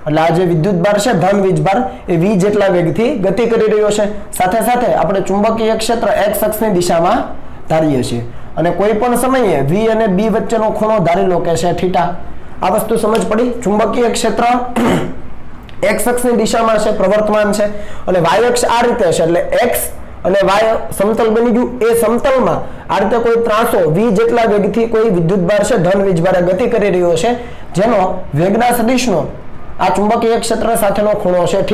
A: એટલે આ જે વિદ્યુતભાર છે ધન વીજભાર એ v જેટલા વેગથી ગતિ કરી રહ્યો છે. સાથે સાથે આપણે ચુંબકીય ક્ષેત્ર x અક્ષની દિશામાં ધારીએ છીએ, અને કોઈ પણ સમયે v અને b વચ્ચેનો ખૂણો ધારી લો કે છે θ. આ વસ્તુ સમજ પડી? ચુંબકીય ક્ષેત્ર x અક્ષની દિશામાં છે, પ્રવર્તમાન છે, અને y અક્ષ આ રીતે છે, એટલે x અને y સમતલ બની ગયું. એ સમતલમાં આ રીતે કોઈ ત્રાસો v જેટલા વેગથી કોઈ વિદ્યુતભાર છે ધન વીજભારે ગતિ કરી રહ્યો છે, જેનો વેગના સદિશનો આ ચુંબકીય ક્ષેત્ર સાથેનો ખૂણો છે θ.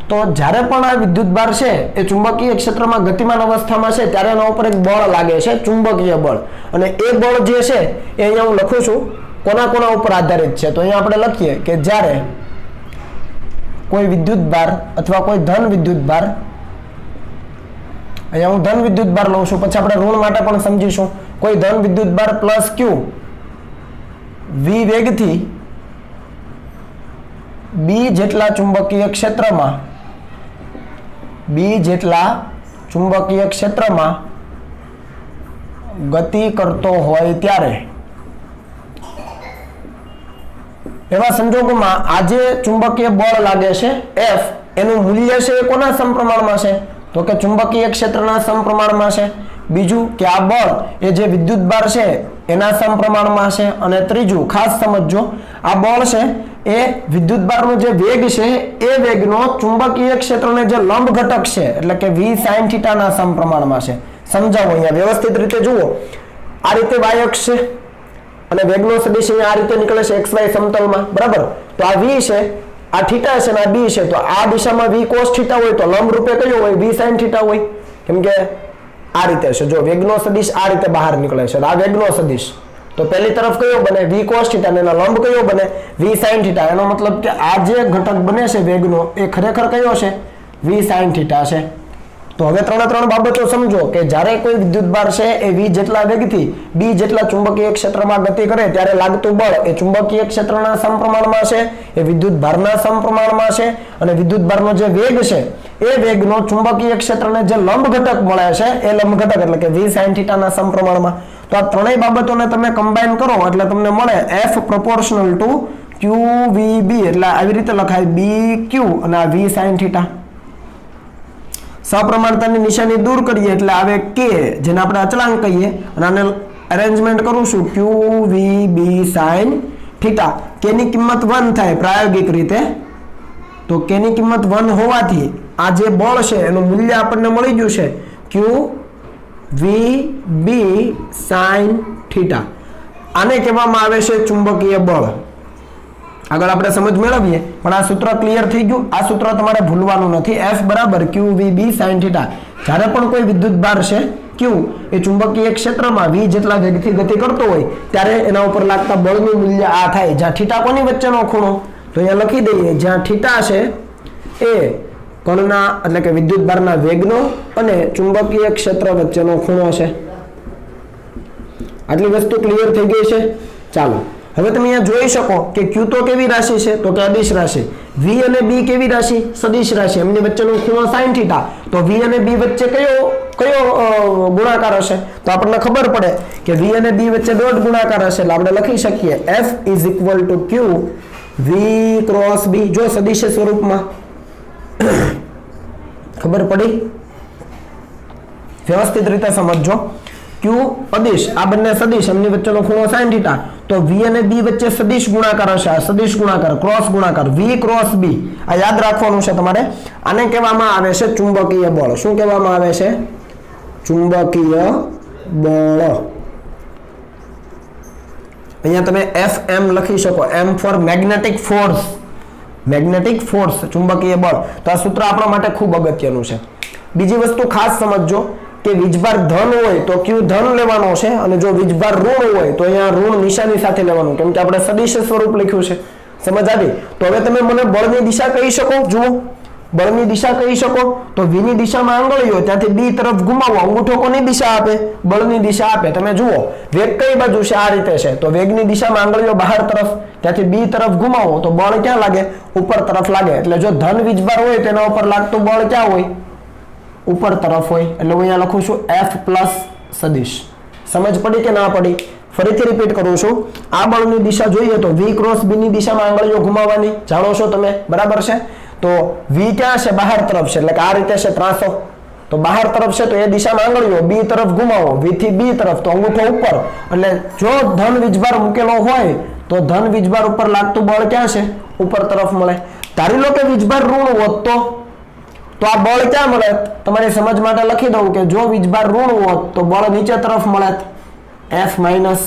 A: તો જ્યારે પણ આ વિદ્યુતભાર છે એ ચુંબકીય ક્ષેત્રમાં ગતિમાન અવસ્થામાં છે ત્યારે એના ઉપર એક બળ લાગે છે, ચુંબકીય બળ. અને એ બળ જે છે એ અહીંયા હું લખું છું કોના ઉપર આધારિત છે. તો અહીંયા આપણે લખીએ કે જ્યારે કોઈ વિદ્યુતભાર અથવા કોઈ ધન વિદ્યુતભાર, અહીંયા હું ધન વિદ્યુતભાર લઉં છું, પછી આપણે ઋણ માટે પણ સમજીશું. કોઈ ધન વિદ્યુતભાર +q v વેગથી b જેટલા ચુંબકીય ક્ષેત્રમાં ગતિ કરતો હોય ત્યારે એવા સંજોગોમાં આ જે ચુંબકીય બળ લાગે છે F, એનું મૂલ્ય છે એ કોના સમપ્રમાણમાં છે? તો કે ચુંબકીય ક્ષેત્રના સમપ્રમાણમાં છે. બીજું કે આ બળ એ જે વિદ્યુતભાર છે એના સમપ્રમાણમાં છે. અને ત્રીજું ખાસ સમજજો, આ બળ છે એ વિદ્યુતભારનો જે વેગ છે એ વેગનો ચુંબકીય ક્ષેત્રને જે લંબ ઘટક છે એટલે કે v sin θ ના સમપ્રમાણમાં છે. સમજાવો અહીંયા વ્યવસ્થિત રીતે જુઓ. આ રીતે y અક્ષ છે અને વેગનો સદિશ અહીંયા આ રીતે નીકળે છે xy સમતલમાં, બરાબર? તો આ v છે, આ θ છે અને આ b છે. તો આ દિશામાં v cos θ હોય તો લંબ રૂપે કયો હોય? v sin θ હોય. કેમ કે આ રીતે છે, જો વેગનો સદિશ આ રીતે બહાર નીકળે છે, આ વેગનો સદિશ. તો પહેલી તરફ કયો બને? v cos θ, અને એનો લંબ કયો બને? v sin θ. એનો મતલબ કે આ જે ઘટક બને છે વેગનો એ ખરેખર કયો છે? v sin θ છે. તો હવે ત્રણ બાબતો સમજો કે જ્યારે કોઈ વિદ્યુતભાર છે એ v જેટલા વેગથી b જેટલા ચુંબકીય ક્ષેત્રમાં ગતિ કરે ત્યારે લાગતું બળ એ ચુંબકીય ક્ષેત્રના સમપ્રમાણમાં છે, એ વિદ્યુતભારના સમપ્રમાણમાં છે, અને વિદ્યુતભારનો જે વેગ છે એ વેગનો ચુંબકીય ક્ષેત્રને જે લંબ ઘટક મળે છે એ લંબ ઘટક એટલે કે v sin θ ના સમપ્રમાણમાં. તો આ ત્રણેય બાબતોને તમે કમ્બાઈન કરો એટલે તમને મળે F proportional to QVB, એટલે આવી રીતે લખાય BQ અને આ v sin θ. સપ્રમાણતાની નિશાની દૂર કરીએ એટલે આવે k, જેને આપણે અચળાંક કહીએ, અને આને અરેન્જમેન્ટ કરું છું QVB sin θ. k ની કિંમત 1 થાય પ્રાયોગિક રીતે. તો k ની કિંમત 1 હોવાથી આ જે બળ છે એનું મૂલ્ય આપણને મળી ગયું છે QVB sin θ. આને કહેવામાં આવે છે ચુંબકીય બળ. આગળ આપણે સમજ મેળવીએ, પણ આ સૂત્ર ક્લિયર થઈ ગયું. આ સૂત્ર તમારે ભૂલવાનું નથી. F બરાબર QVB sin θ. જ્યારે પણ કોઈ વિદ્યુતભાર છે Q એ ચુંબકીય ક્ષેત્રમાં v જેટલા વેગથી ગતિ કરતો હોય ત્યારે એના ઉપર લાગતા બળનું મૂલ્ય આ થાય. જ્યાં θ કોની વચ્ચેનો ખૂણો? તો અહીંયા લખી દઈએ, જ્યાં θ છે એ કણના એટલે કે વિદ્યુતભારના વેગનો અને ચુંબકીય ક્ષેત્ર વચ્ચેનો ખૂણો છે. આટલી વસ્તુ ક્લિયર થઈ ગઈ છે. ચાલો હવે તમે અહીંયા જોઈ શકો કે Q તો કેવી રાશિ છે? તો કે અદિશ રાશિ. v અને b કેવી રાશિ? સદિશ રાશિ. એમની વચ્ચેનો ખૂણો sin θ. તો v અને b વચ્ચે કયો ગુણાકાર હશે? તો આપણને ખબર પડે કે v અને b વચ્ચે ડોટ ગુણાકાર હશે એટલે આપણે લખી શકીએ f = q v × b. જો સદિશ સ્વરૂપમાં ખબર પડી? વ્યવસ્થિત રીતે સમજજો. q અદિશ, આ બંને સદિશ, એમની વચ્ચેનો ખૂણો sin θ. તો v અને b વચ્ચે સદિશ ગુણાકાર હશે. આ સદિશ ગુણાકાર, ક્રોસ ગુણાકાર, v × b. આ યાદ રાખવાનું છે તમારે. આને કહેવામાં આવે છે ચુંબકીય બળ. શું કહેવામાં આવે છે? ચુંબકીય બળ. અહીંયા તમે FM લખી શકો, m for magnetic force. Magnetic force, ચુંબકીય બળ. તો આ સૂત્ર આપણા માટે ખૂબ અગત્યનું છે. બીજી વસ્તુ ખાસ સમજજો કે વીજભાર ધન હોય તો q ધન લેવાનો છે, અને જો વીજભાર ઋણ હોય તો અહીંયા ઋણ નિશાની સાથે લેવાનું, કેમ કે આપણે સદિશ સ્વરૂપ લખ્યું છે. સમજ આવી? તો હવે તમે મને બળની દિશા કહી શકો? જુઓ, બળની દિશા કહી શકો તો v ની દિશામાં આંગળીઓ, ત્યાંથી b તરફ ઘુમાવો. અંગૂઠો કોની દિશા આપે? બળની દિશા આપે. તમે જુઓ વેગ કઈ બાજુ છે? આ રીતે છે. તો વેગની દિશામાં આંગળીઓ બહાર તરફ, ત્યાંથી b તરફ ઘુમાવો તો બળ ક્યાં લાગે? ઉપર તરફ લાગે. એટલે જો ધન વીજભાર હોય તેના ઉપર લાગતું બળ ક્યાં હોય? ઉપર તરફ હોય. એટલે હું અહીંયા લખું છું f પ્લસ સદિશ. સમજ પડી કે ના પડી? ફરીથી રિપીટ કરું છું. આ બળની દિશા જોઈએ તો v × b ની દિશામાં આંગળીઓ ઘુમાવવાની, જાણો છો તમે, બરાબર છે? તો v ક્યાં છે? બહાર તરફ છે. એટલે કે આ રીતે છે ત્રાસો. તો બહાર તરફ છે તો એ દિશામાં આંગળીઓ b તરફ ઘુમાવો, v થી b તરફ, તો અંગૂઠો ઉપર. એટલે જો ધન વીજભાર મૂકેલો હોય તો ધન વીજભાર ઉપર લાગતું બળ ક્યાં છે? ઉપર તરફ મળે. ધારી લો કે વીજભાર ઋણ હોત તો આ બળ ક્યાં મળે? તમારી સમજ માટે લખી દઉં કે જો વીજભાર ઋણ હોત તો બળ નીચે તરફ મળે, F માઇનસ.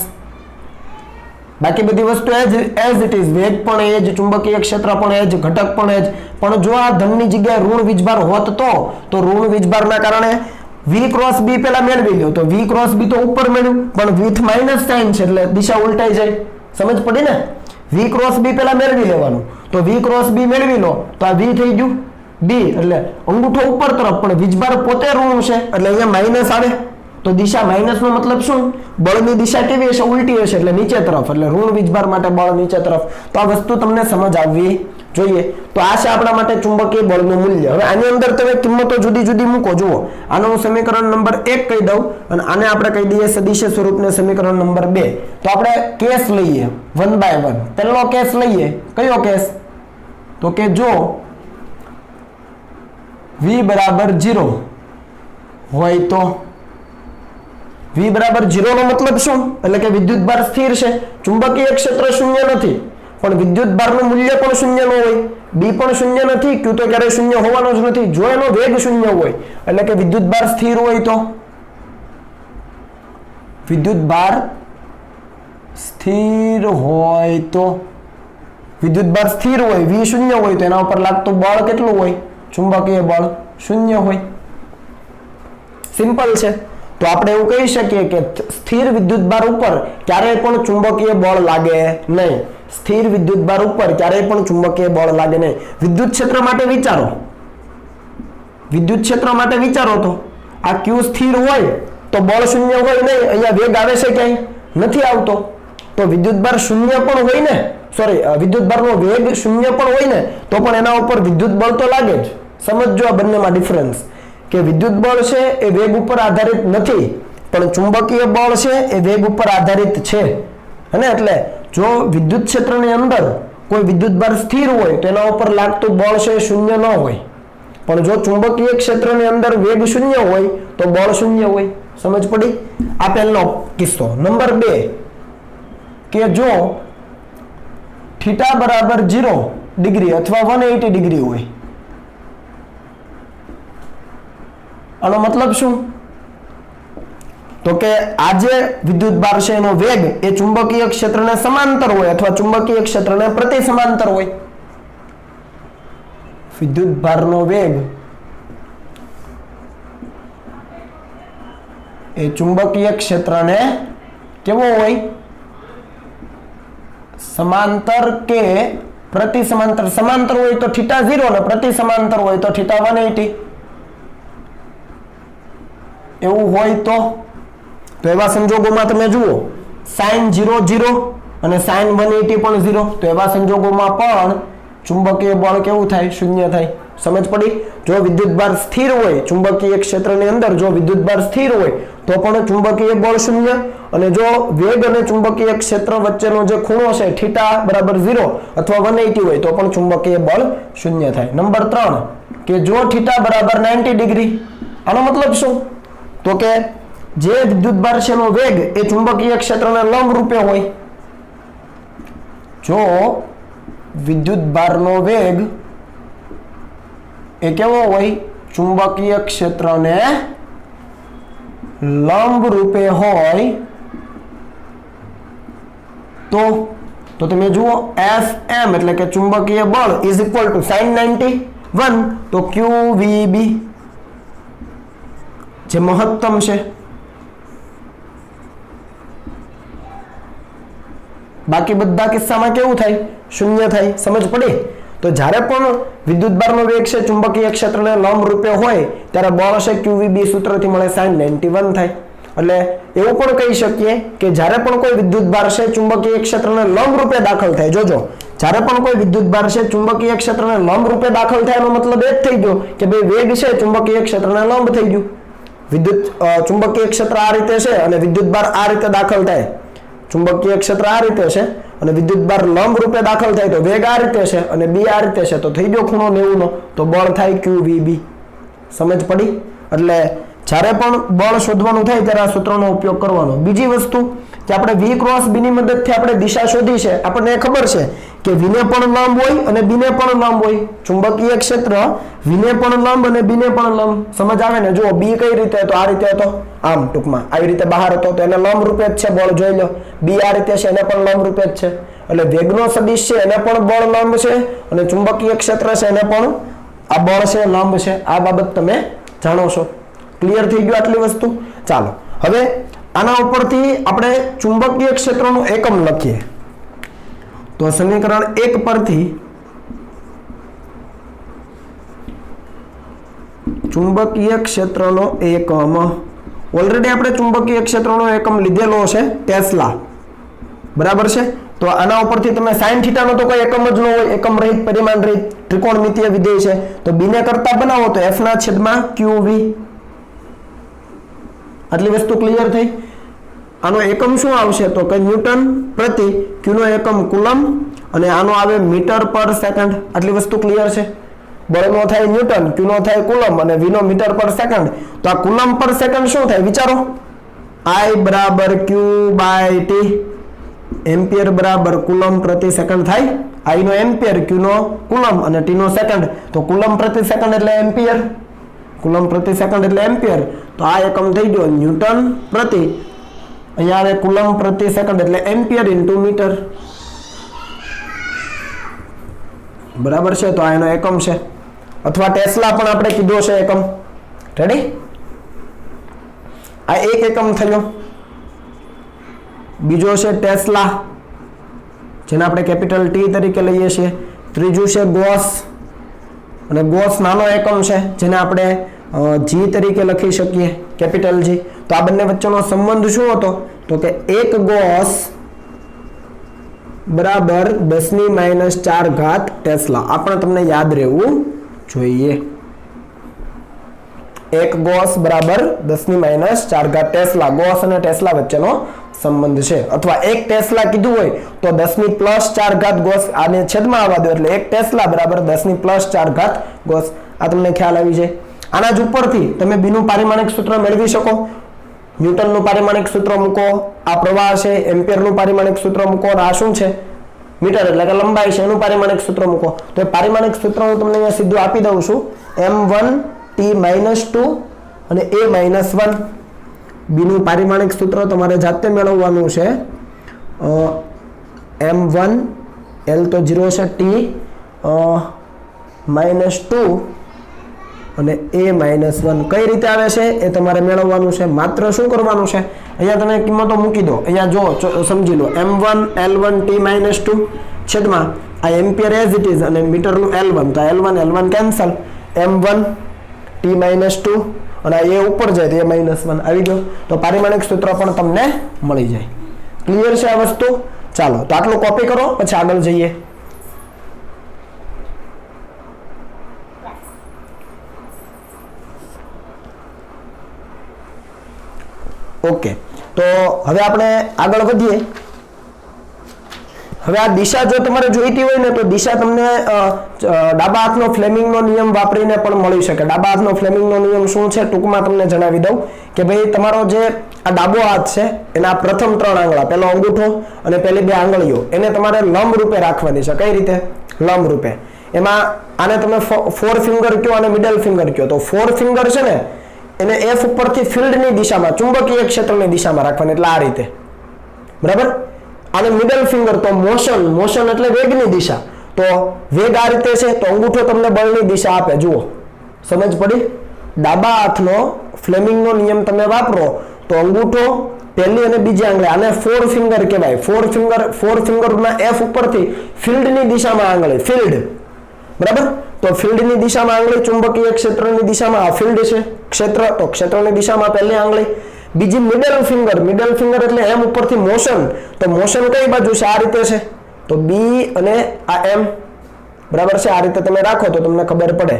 A: બાકી બધી વસ્તુ એઝ ઇટ ઇઝ. વેગ પણ એ જ, ચુંબકીય ક્ષેત્ર પણ એ જ, ઘટક પણ એ જ. પણ જો આ ધનની જગ્યાએ ઋણ વીજભાર હોત તો ઋણ વીજભારના કારણે v × b પેલા મેળવી લો. તો v × b તો ઉપર મેળવ્યું, પણ વિથ માઇનસ સાઇન છે એટલે દિશા ઉલટાઈ જાય. સમજ પડી ને? v × b પેલા મેળવી લેવાનું. તો v × b મેળવી લો તો આ v થઈ ગયું b, એટલે અંગૂઠો ઉપર તરફ, પણ વીજભાર પોતે ઋણ છે એટલે અહીંયા માઇનસ આવે. તો દિશા માઇનસ નો મતલબ શું? બળની દિશા કેવી હશે? ઉલટી હશે, એટલે નીચે તરફ. એટલે ઋણ વીજભાર માટે બળ નીચે તરફ. તો આ વસ્તુ તમને સમજ આવવી જોઈએ. તો આ છે આપણા માટે ચુંબકીય બળનું મૂલ્ય. હવે આની અંદર તમે કિંમતો જુદી જુદી મૂકો. જુઓ, આનો હું સમીકરણ નંબર 1 કહી દઉં અને આને આપણે કહી દઈએ સદિશ સ્વરૂપને સમીકરણ નંબર 2. તો આપણે કેસ લઈએ 1 by 1. પહેલો કેસ લઈએ. કયો કેસ? તો કે જો v = 0 હોય તો v = 0 નો મતલબ શું? એટલે કે વિદ્યુતભાર સ્થિર છે, ચુંબકીય ક્ષેત્ર શૂન્ય નથી, પણ વિદ્યુતભારનું મૂલ્ય પણ શૂન્ય ન હોય, b પણ શૂન્ય નથી, q તો ક્યારેય શૂન્ય હોવાનો જ નથી. જો એનો વેગ શૂન્ય હોય એટલે કે વિદ્યુતભાર સ્થિર હોય તો, વિદ્યુતભાર સ્થિર હોય તો, વિદ્યુતભાર સ્થિર હોય, v શૂન્ય હોય તો એના ઉપર લાગતું બળ કેટલું હોય? ચુંબકીય બળ શૂન્ય હોય. સિમ્પલ છે. તો આપણે એવું કહી શકીએ કે સ્થિર વિદ્યુતભાર ઉપર ક્યારેય પણ ચુંબકીય બળ લાગે નહીં. સ્થિર વિદ્યુતભાર ઉપર ક્યારેય પણ ચુંબકીય બળ લાગે નહીં. વિદ્યુત ક્ષેત્ર માટે વિચારો. વિદ્યુત ક્ષેત્ર માટે વિચારો તો આ q સ્થિર હોય તો બળ શૂન્ય હોય નહીં. અહીંયા વેગ આવે છે ક્યાંય? નથી આવતો. તો વિદ્યુતભાર શૂન્ય પણ હોય ને, સોરી, વિદ્યુતભારનો વેગ શૂન્ય પણ હોય ને તો પણ એના ઉપર વિદ્યુત બળ તો લાગે જ. સમજો આ બંનેમાં ડિફરન્સ, કે વિદ્યુત બળ છે એ વેગ ઉપર આધારિત નથી, પણ ચુંબકીય બળ છે એ વેગ ઉપર આધારિત છે. અને એટલે જો વિદ્યુત ક્ષેત્રની અંદર કોઈ વિદ્યુતભાર સ્થિર હોય તો એના ઉપર લાગતું બળ છે શૂન્ય ન હોય, પણ જો ચુંબકીય ક્ષેત્રની અંદર વેગ શૂન્ય હોય તો બળ શૂન્ય હોય. સમજ પડી? આ પહેલો કિસ્સો. નંબર 2 કે જો θ = 0 ડિગ્રી અથવા 180 ડિગ્રી હોય. આનો મતલબ શું? તો કે આ જે વિદ્યુતભાર છે એનો વેગ એ ચુંબકીય ક્ષેત્રને સમાંતર હોય અથવા ચુંબકીય ક્ષેત્રને પ્રતિ સમાંતર હોય. વિદ્યુતભારનો વેગ એ ચુંબકીય ક્ષેત્રને કેવો હોય? સમાંતર કે પ્રતિ સમાંતર. સમાંતર હોય તો θ 0 ને પ્રતિ સમાંતર હોય તો θ 180. એવું હોય તો એવા સંજોગોમાં તમે જુઓ sin 0 0 અને sin 180 પણ 0. તો એવા સંજોગોમાં પણ ચુંબકીય બળ કેવું થાય? શૂન્ય થાય. સમજ પડી? જો વિદ્યુતભાર સ્થિર હોય ચુંબકીય ક્ષેત્રની અંદર, જો વિદ્યુતભાર સ્થિર હોય તો પણ ચુંબકીય બળ શૂન્ય, અને જો વેગ અને ચુંબકીય ક્ષેત્ર વચ્ચેનો જે ખૂણો છે θ બરાબર 0 અથવા 180 હોય તો પણ ચુંબકીય બળ શૂન્ય થાય. નંબર 3 કે જો θ બરાબર 90 ડિગ્રી, આનો મતલબ શું? તો કે જે વિદ્યુતભાર છે એનો વેગ એ ચુંબકીય ક્ષેત્રને લંબ રૂપે હોય. જો વિદ્યુતભારનો વેગ એ કેવો હોય? ચુંબકીય ક્ષેત્રને લંબ રૂપે હોય તો તમે જુઓ Fm એટલે કે ચુંબકીય બળ ઇઝ ઇક્વલ ટુ sin 91 તો QVB જે મહત્તમ છે. બાકી બધા કિસ્સામાં કેવું થાય? શૂન્ય થાય. સમજ પડી? તો જ્યારે પણ વિદ્યુતભારનો વેગ છે ચુંબકીય ક્ષેત્રને લંબ રૂપે હોય ત્યારે બળ છે QVB સૂત્રથી મળે sin 91 થાય. એટલે એવું પણ કહી શકીએ કે જ્યારે પણ કોઈ વિદ્યુતભાર છે ચુંબકીય ક્ષેત્રને લંબ રૂપે દાખલ થાય, જોજો જ્યારે પણ કોઈ વિદ્યુતભાર છે ચુંબકીય ક્ષેત્રને લંબ રૂપે દાખલ થાય એનો મતલબ એ જ થઈ ગયો કે ભાઈ વેગ છે ચુંબકીય ક્ષેત્રને લંબ થઈ ગયું. ચુંબકીય ક્ષેત્ર આ રીતે છે અને વિદ્યુતભાર આ રીતે દાખલ થાય. ચુંબકીય ક્ષેત્ર આ રીતે છે અને વિદ્યુતભાર લંબ રૂપે દાખલ થાય તો વેગ આ રીતે છે અને b આ રીતે છે તો થઈ ગયો ખૂણો 90 નો, તો બળ થાય QVB. સમજ પડી? એટલે જ્યારે પણ બળ શોધવાનું થાય ત્યારે આ સૂત્રનો ઉપયોગ કરવાનો. બીજી વસ્તુ કે આપણે V ક્રોસ B ની મદદથી આપણે દિશા શોધી છે. આપણને ખબર છે કે V ને પણ લંબ હોય અને B ને પણ લંબ હોય. ચુંબકીય ક્ષેત્ર V ને પણ લંબ અને B ને પણ લંબ. સમજ આવે ને? જુઓ B કઈ રીતે હતો? આ રીતે હતો, આમ ટૂંકમાં આવી રીતે બહાર હતો તો એને લંબ રૂપે જ છે બળ. જોઈ લો B આ રીતે છે એને પણ લંબ રૂપે જ છે. એટલે વેગનો સદિશ છે એને પણ બળ લંબ છે અને ચુંબકીય ક્ષેત્ર છે એને પણ આ બળ છે લંબ છે. આ બાબત તમે જાણો છો. ક્લિયર થઈ ગયું આટલી વસ્તુ? ચાલો હવે આના ઉપરથી આપણે ચુંબકીય ક્ષેત્રનું એકમ લખીએ. તો સમીકરણ 1 પરથી ચુંબકીય ક્ષેત્રનો એકમ, ઓલરેડી આપણે ચુંબકીય ક્ષેત્રનો એકમ લીધેલો છે ટેસ્લા, બરાબર છે? તો આના ઉપરથી તમે sin θ નો તો કોઈ એકમ જ ન હોય, એકમ રહિત પરિમાણ રહિત ત્રિકોણમિતીય વિધેય છે તો b ને કરતા બનાવો તો f ના છેદમાં qv. આટલી વસ્તુ ક્લિયર થઈ? આનો એકમ શું આવશે તો કે ન્યૂટન પ્રતિ, q નો એકમ કુલમ અને આનો આવે મીટર પર સેકન્ડ. આટલી વસ્તુ ક્લિયર છે? બળનો થાય ન્યૂટન, q નો થાય કુલમ અને v નો મીટર પર સેકન્ડ. તો આ કુલમ પર સેકન્ડ શું થાય વિચારો? I બરાબર q/t, એમ્પિયર બરાબર કુલમ પ્રતિ સેકન્ડ થાય. I નો એમ્પિયર, q નો કુલમ અને t નો સેકન્ડ. તો કુલમ પ્રતિ સેકન્ડ એટલે એમ્પિયર, કુલમ પ્રતિ સેકન્ડ એટલે એમ્પિયર. તો આ એકમ થઈ ગયો ન્યૂટન પ્રતિ, અહીંયા આવે કુલમ પ્રતિ સેકન્ડ એટલે એમ્પિયર ઇન્ટુ મીટર. બરાબર છે? તો આ એનો એકમ છે. અથવા ટેસ્લા પણ આપણે કીધો છે એકમ. રેડી? આ એક એકમ થયો. બીજો છે ટેસ્લા જેને આપણે કેપિટલ T તરીકે લઈએ છીએ. ત્રીજું છે ગોસ અને ગોસ નાનો એકમ છે જેને આપણે G તરીકે લખી શકીએ, કેપિટલ G. તો આ બંને વચ્ચેનો સંબંધ શું હતો તો કે 1 ગોસ બરાબર 10⁻⁴ ટેસ્લા. આ પણ તમને યાદ રહેવું જોઈએ. 1 ગોસ બરાબર 10⁻⁴ ટેસ્લા. ગોસ અને ટેસ્લા વચ્ચેનો સંબંધ છે. અથવા 1 ટેસ્લા કીધું હોય તો 10⁻⁴ ગોસ આને છેદમાં આવવા દો એટલે 1 ટેસ્લા બરાબર 10⁻⁴ ગોસ. આ તમને ખ્યાલ આવી જાય. આના જ ઉપરથી તમે b નું પારિમાણિક સૂત્ર મેળવી શકો. ન્યૂટનનું પારિમાણિક સૂત્ર મૂકો, આ પ્રવાહ છે, એમ્પિયરનું પારિમાણિક સૂત્ર મૂકો અને આ શું છે મીટર એટલે કે લંબાઈ છે એનું પારિમાણિક સૂત્ર મૂકો. તો એ પારિમાણિક સૂત્ર હું તમને અહીંયા સીધું આપી દઉં છું. m1t-2 અને a-1. b નું પારિમાણિક સૂત્ર તમારે જાતે મેળવવાનું છે. m1 l તો 0 છે, t -2 અને a-1 કઈ રીતે આવે છે એ તમારે મેળવવાનું છે. માત્ર શું કરવાનું છે અહીંયા તમે કિંમતો મૂકી દો. અહીંયા જો સમજી લો m1 l1 t-2 છેદમાં આ એમ્પિયર એઝ ઇટ ઇઝ અને મીટરનું l1 તો l1 કેન્સલ, m1 t-2 અને a ઉપર જાય તો a-1 આવી ગયો. તો પારિમાણિક સૂત્ર પણ તમને મળી જાય. ક્લિયર છે આ વસ્તુ? ચાલો તો આટલું કોપી કરો પછી આગળ જઈએ. ઓકે, તો હવે આપણે આગળ વધીએ. હવે આ દિશા જો તમારે જોઈતી હોય ને તો દિશા તમને ડાબા હાથનો ફ્લેમિંગનો નિયમ વાપરીને પણ મળી શકે. ડાબા હાથનો ફ્લેમિંગનો નિયમ શું છે ટૂંકમાં તમને જણાવી દઉં કે ભાઈ તમારો જે આ ડાબો હાથ છે એના પ્રથમ 3 આંગળા, પહેલો અંગૂઠો અને પહેલી 2 આંગળીઓ એને તમારે લંબ રૂપે રાખવાની છે. કઈ રીતે? લંબ રૂપે. એમાં આને તમે 4 ફિંગર કયો અને મિડલ ફિંગર કયો. તો 4 ફિંગર છે ને એને F ઉપરથી ફિલ્ડની દિશામાં, ચુંબકીય ક્ષેત્રની દિશામાં રાખવાની, એટલે આ રીતે. બરાબર? અને મિડલ ફિંગર તો મોશન એટલે વેગની દિશા. તો વેગ આ રીતે છે તો અંગૂઠો તમને બળની દિશા આપે. જુઓ, સમજ પડી? ડાબા હાથનો ફ્લેમિંગનો નિયમ તમે વાપરો તો અંગૂઠો પહેલી અને બીજી આંગળી, આને 4 ફિંગર કહેવાય. 4 ફિંગરના F ઉપરથી ફિલ્ડની દિશામાં આંગળી, ફિલ્ડ. બરાબર? તો ફિલ્ડની દિશામાં આંગળી, ચુંબકીય ક્ષેત્રની દિશામાં આ ફિલ્ડ છે, ક્ષેત્ર. તો ક્ષેત્રની દિશામાં પહેલી આંગળી. બીજી મિડલ ફિંગર એટલે M ઉપરથી મોશન. તો મોશન કઈ બાજુ છે? આ રીતે છે. તો B અને આ M. બરાબર છે? આ રીતે તમે રાખો તો તમને ખબર પડે.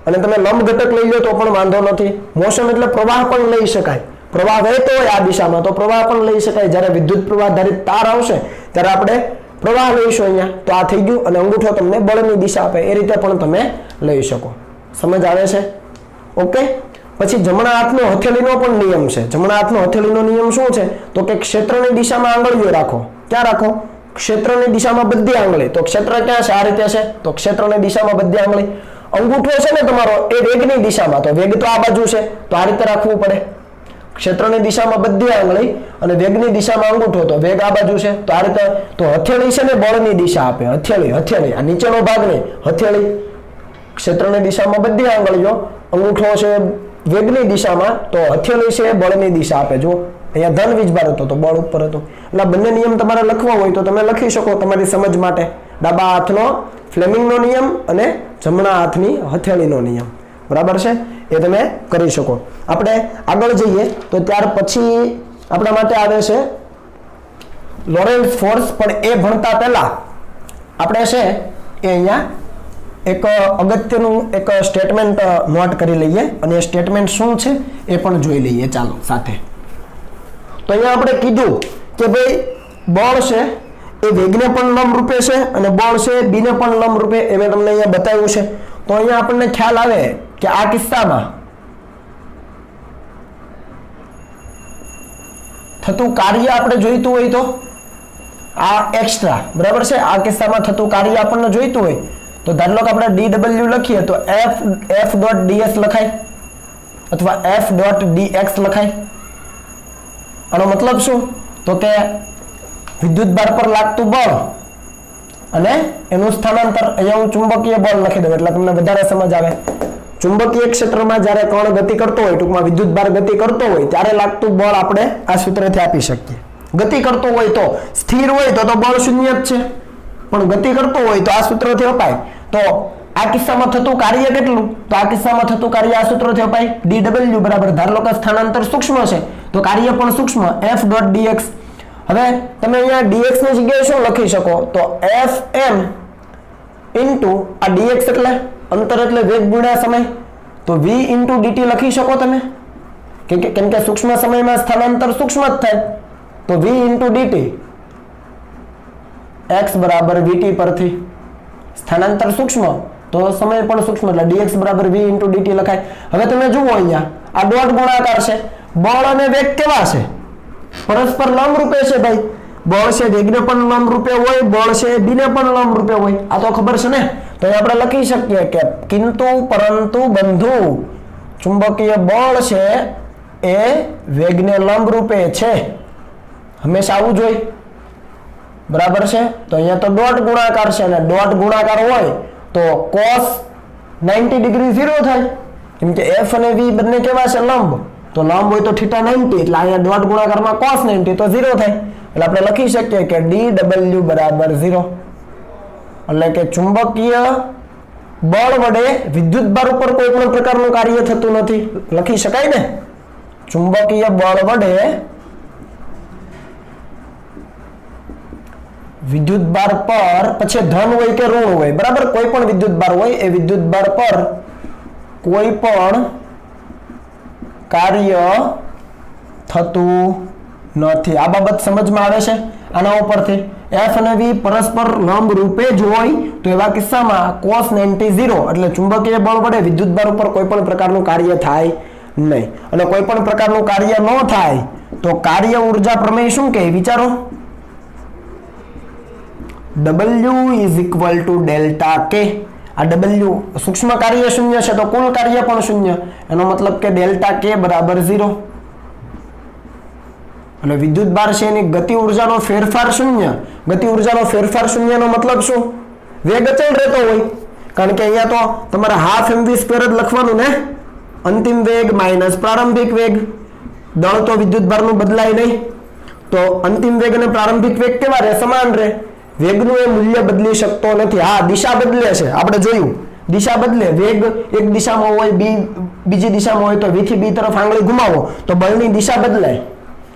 A: અને તમે લંબ ઘટક લઈ લો તો પણ વાંધો નથી. મોશન એટલે પ્રવાહ પણ લઈ શકાય. પ્રવાહ વહેતો હોય આ દિશામાં તો પ્રવાહ પણ લઈ શકાય. જ્યારે વિદ્યુત પ્રવાહ ધારિત તાર આવશે ત્યારે આપણે પ્રવાહ લઈશું અહીંયા. તો આ થઈ ગયું. અને અંગૂઠો તમને બળની દિશા આપે. એ રીતે પણ તમે લઈ શકો. સમજ આવે છે? ઓકે. પછી જમણા હાથનો હથેળીનો પણ નિયમ છે. જમણા હાથનો હથેળીનો નિયમ શું છે? તો કે ક્ષેત્રની દિશામાં આંગળીઓ રાખો. ક્યાં રાખો? ક્ષેત્રની દિશામાં બધી આંગળી. તો ક્ષેત્ર ક્યાં છે? આ રીતે છે. તો ક્ષેત્રની દિશામાં બધી આંગળી. અંગૂઠો છે ને તમારો એ વેગની દિશામાં. તો વેગ તો આ બાજુ છે તો આ રીતે રાખવું પડે. ક્ષેત્રની દિશામાં બધી આંગળી અને વેગની દિશામાં અંગૂઠો. તો વેગ આ બાજુ છે તો આ રીતે. તો હથેળી છે ને બળની દિશા આપે. હથેળી આ નીચેનો ભાગ નહીં, હથેળી. ક્ષેત્રની દિશામાં બધી આંગળીઓ, અંગૂઠો છે વેગની દિશામાં, તો હથેળી છે બળની દિશા આપે. જો અહીંયા ધન વીજભાર હતો તો બળ ઉપર હતો. એટલે બંને નિયમ તમારે લખવા હોય તો તમે લખી શકો તમારી સમજ માટે. ડાબા હાથનો ફ્લેમિંગનો નિયમ અને જમણા હાથની હથેળીનો નિયમ. બરાબર છે? એ તમે કરી શકો. આપણે આગળ જઈએ તો ત્યાર પછી આપણા માટે આવે છે લોરેન્ટ્ઝ ફોર્સ. પણ એ ભણતા પહેલા આપણે છે એ અહીંયા એક અગત્યનું એક સ્ટેટમેન્ટ નોટ કરી લઈએ અને એ સ્ટેટમેન્ટ શું છે એ પણ જોઈ લઈએ. ચાલો સાથે. તો અહીંયા આપણે કીધું કે ભાઈ બળ છે એ વેગને પણ લંબ રૂપે છે અને બળ છે બીને પણ લંબ રૂપે. એ મેં તમને અહીંયા બતાવ્યું છે. તો અહીંયા આપણને ખ્યાલ આવે કે આ કિસ્સામાં થતું કાર્ય આપણે જોઈતું હોય તો આ એક્સ્ટ્રા. બરાબર છે? આ કિસ્સામાં થતું કાર્ય આપણને જોઈતું હોય તો ધારો કે આપણે dw લખીએ તો f.ds લખાય અથવા f.dx લખાય. આનો મતલબ શું? તો કે વિદ્યુત ભાર પર લાગતું બળ અને એનું સ્થાનાંતર. અહીંયા હું ચુંબકીય બળ લખી દઉં એટલે તમને વધારે સમજ આવે. ચુંબકીય ક્ષેત્રમાં જ્યારે કણ ગતિ કરતો હોય, ટૂંકમાં વિદ્યુત ભાર ગતિ કરતો હોય ત્યારે લાગતું બળ આપણે આ સૂત્રથી આપી શકીએ. ગતિ કરતો હોય તો સ્થિર હોય તો બળ શૂન્ય જ છે, પણ ગતિ કરતો હોય તો આ સૂત્રથી અપાય. તો આ કિસ્સામાં થતું કાર્ય કેટલું? તો આ કિસ્સામાં થતું કાર્ય આ સૂત્રથી અપાય. dw બરાબર ધારો કે સ્થાનાંતર સૂક્ષ્મ છે તો કાર્ય પણ સૂક્ષ્મ, f.dx. હવે તમે અહીંયા dx ની જગ્યાએ શું લખી શકો? તો fm ઇન્ટુ આ dx એટલે અંતર એટલે વેગ ગુણ્યા સમય. તો v ઇન્ટુ dt લખી શકો તમે, કેમ કે સૂક્ષ્મ સમયમાં સ્થાનાંતર સૂક્ષ્મ જ થાય. તો v ઇન્ટુ dt x બરાબર vt પરથી સ્થાનાંતર સૂક્ષ્મ તો સમય પણ સૂક્ષ્મ એટલે dx બરાબર v ઇન્ટુ dt લખાય. હવે તમે જુઓ અહીંયા આ ડોટ ગુણાકાર છે. બળ અને વેગ કેવા છે? પરસ્પર લંબ રૂપે છે ભાઈ. બળ છે વેગને પણ લંબ રૂપે હોય, બળ છે બીને પણ લંબ રૂપે હોય. આ તો ખબર છે ને? તો આપણે લખી શકીએ કે કિંતુ પરંતુ બંધુ ચુંબકીય બળ છે એ વેગને લંબ રૂપે છે. હંમેશા આવું જોઈએ. બરાબર છે? તો અહીંયા તો ડોટ ગુણાકાર છે અને ડોટ ગુણાકાર હોય તો cos 90 ડિગ્રી 0 થાય. કેમ કે f અને v બંને કેવા છે? લંબ. તો લંબ હોય તો θ 90 એટલે અહીંયા ડોટ ગુણાકારમાં cos 90 તો 0 થાય. એટલે આપણે લખી શકીએ કે dw બરાબર 0. એટલે કે ચુંબકીય બળ વડે વિદ્યુત ભાર ઉપર કોઈ પણ પ્રકારનું કાર્ય થતું નથી. લખી શકાય ને? ચુંબકીય બળ વડે વિદ્યુત ભાર પર, પછી ધન હોય કે ઋણ હોય, બરાબર, કોઈ પણ વિદ્યુત ભાર હોય એ વિદ્યુત ભાર પર કોઈ પણ કાર્ય થતું નથી. આ બાબત સમજમાં આવે છે આના ઉપરથી. F અને V પરસ્પર લંબ રૂપે જ હોય તો એવા કિસ્સામાં cos 90 0 એટલે ચુંબકીય બળ વડે વિદ્યુતભાર ઉપર કોઈ પણ પ્રકારનું કાર્ય થાય નહીં. અને કોઈ પણ પ્રકારનું કાર્ય ન થાય તો કાર્ય ઊર્જા પ્રમેય શું કહે વિચારો? W is equal to delta K. આ W સૂક્ષ્મ કાર્ય શૂન્ય છે તો કુલ કાર્ય પણ શૂન્ય. એનો મતલબ કે ડેલ્ટા K બરાબર 0. અને વિદ્યુત ભાર છે એની ગતિ ઊર્જાનો ફેરફાર શૂન્ય. ગતિ ઊર્જાનો ફેરફાર શૂન્યનો મતલબ શું? વેગ અચળ રહેતો હોય. કારણ કે અહીંયા તો તમારે હાફ mv² જ લખવાનું ને. અંતિમ વેગ માઇનસ પ્રારંભિક વેગ. દળ તો વિદ્યુત ભારનું બદલાય નહીં. તો અંતિમ વેગ અને પ્રારંભિક વેગ કેવા રહે? સમાન રહે. વેગનું એ મૂલ્ય બદલી શકતો નથી. હા, દિશા બદલે છે, આપણે જોયું. દિશા બદલે. વેગ એક દિશામાં હોય, બીજી દિશામાં હોય તો v થી b તરફ આંગળી ઘુમાવો તો બળની દિશા બદલાય.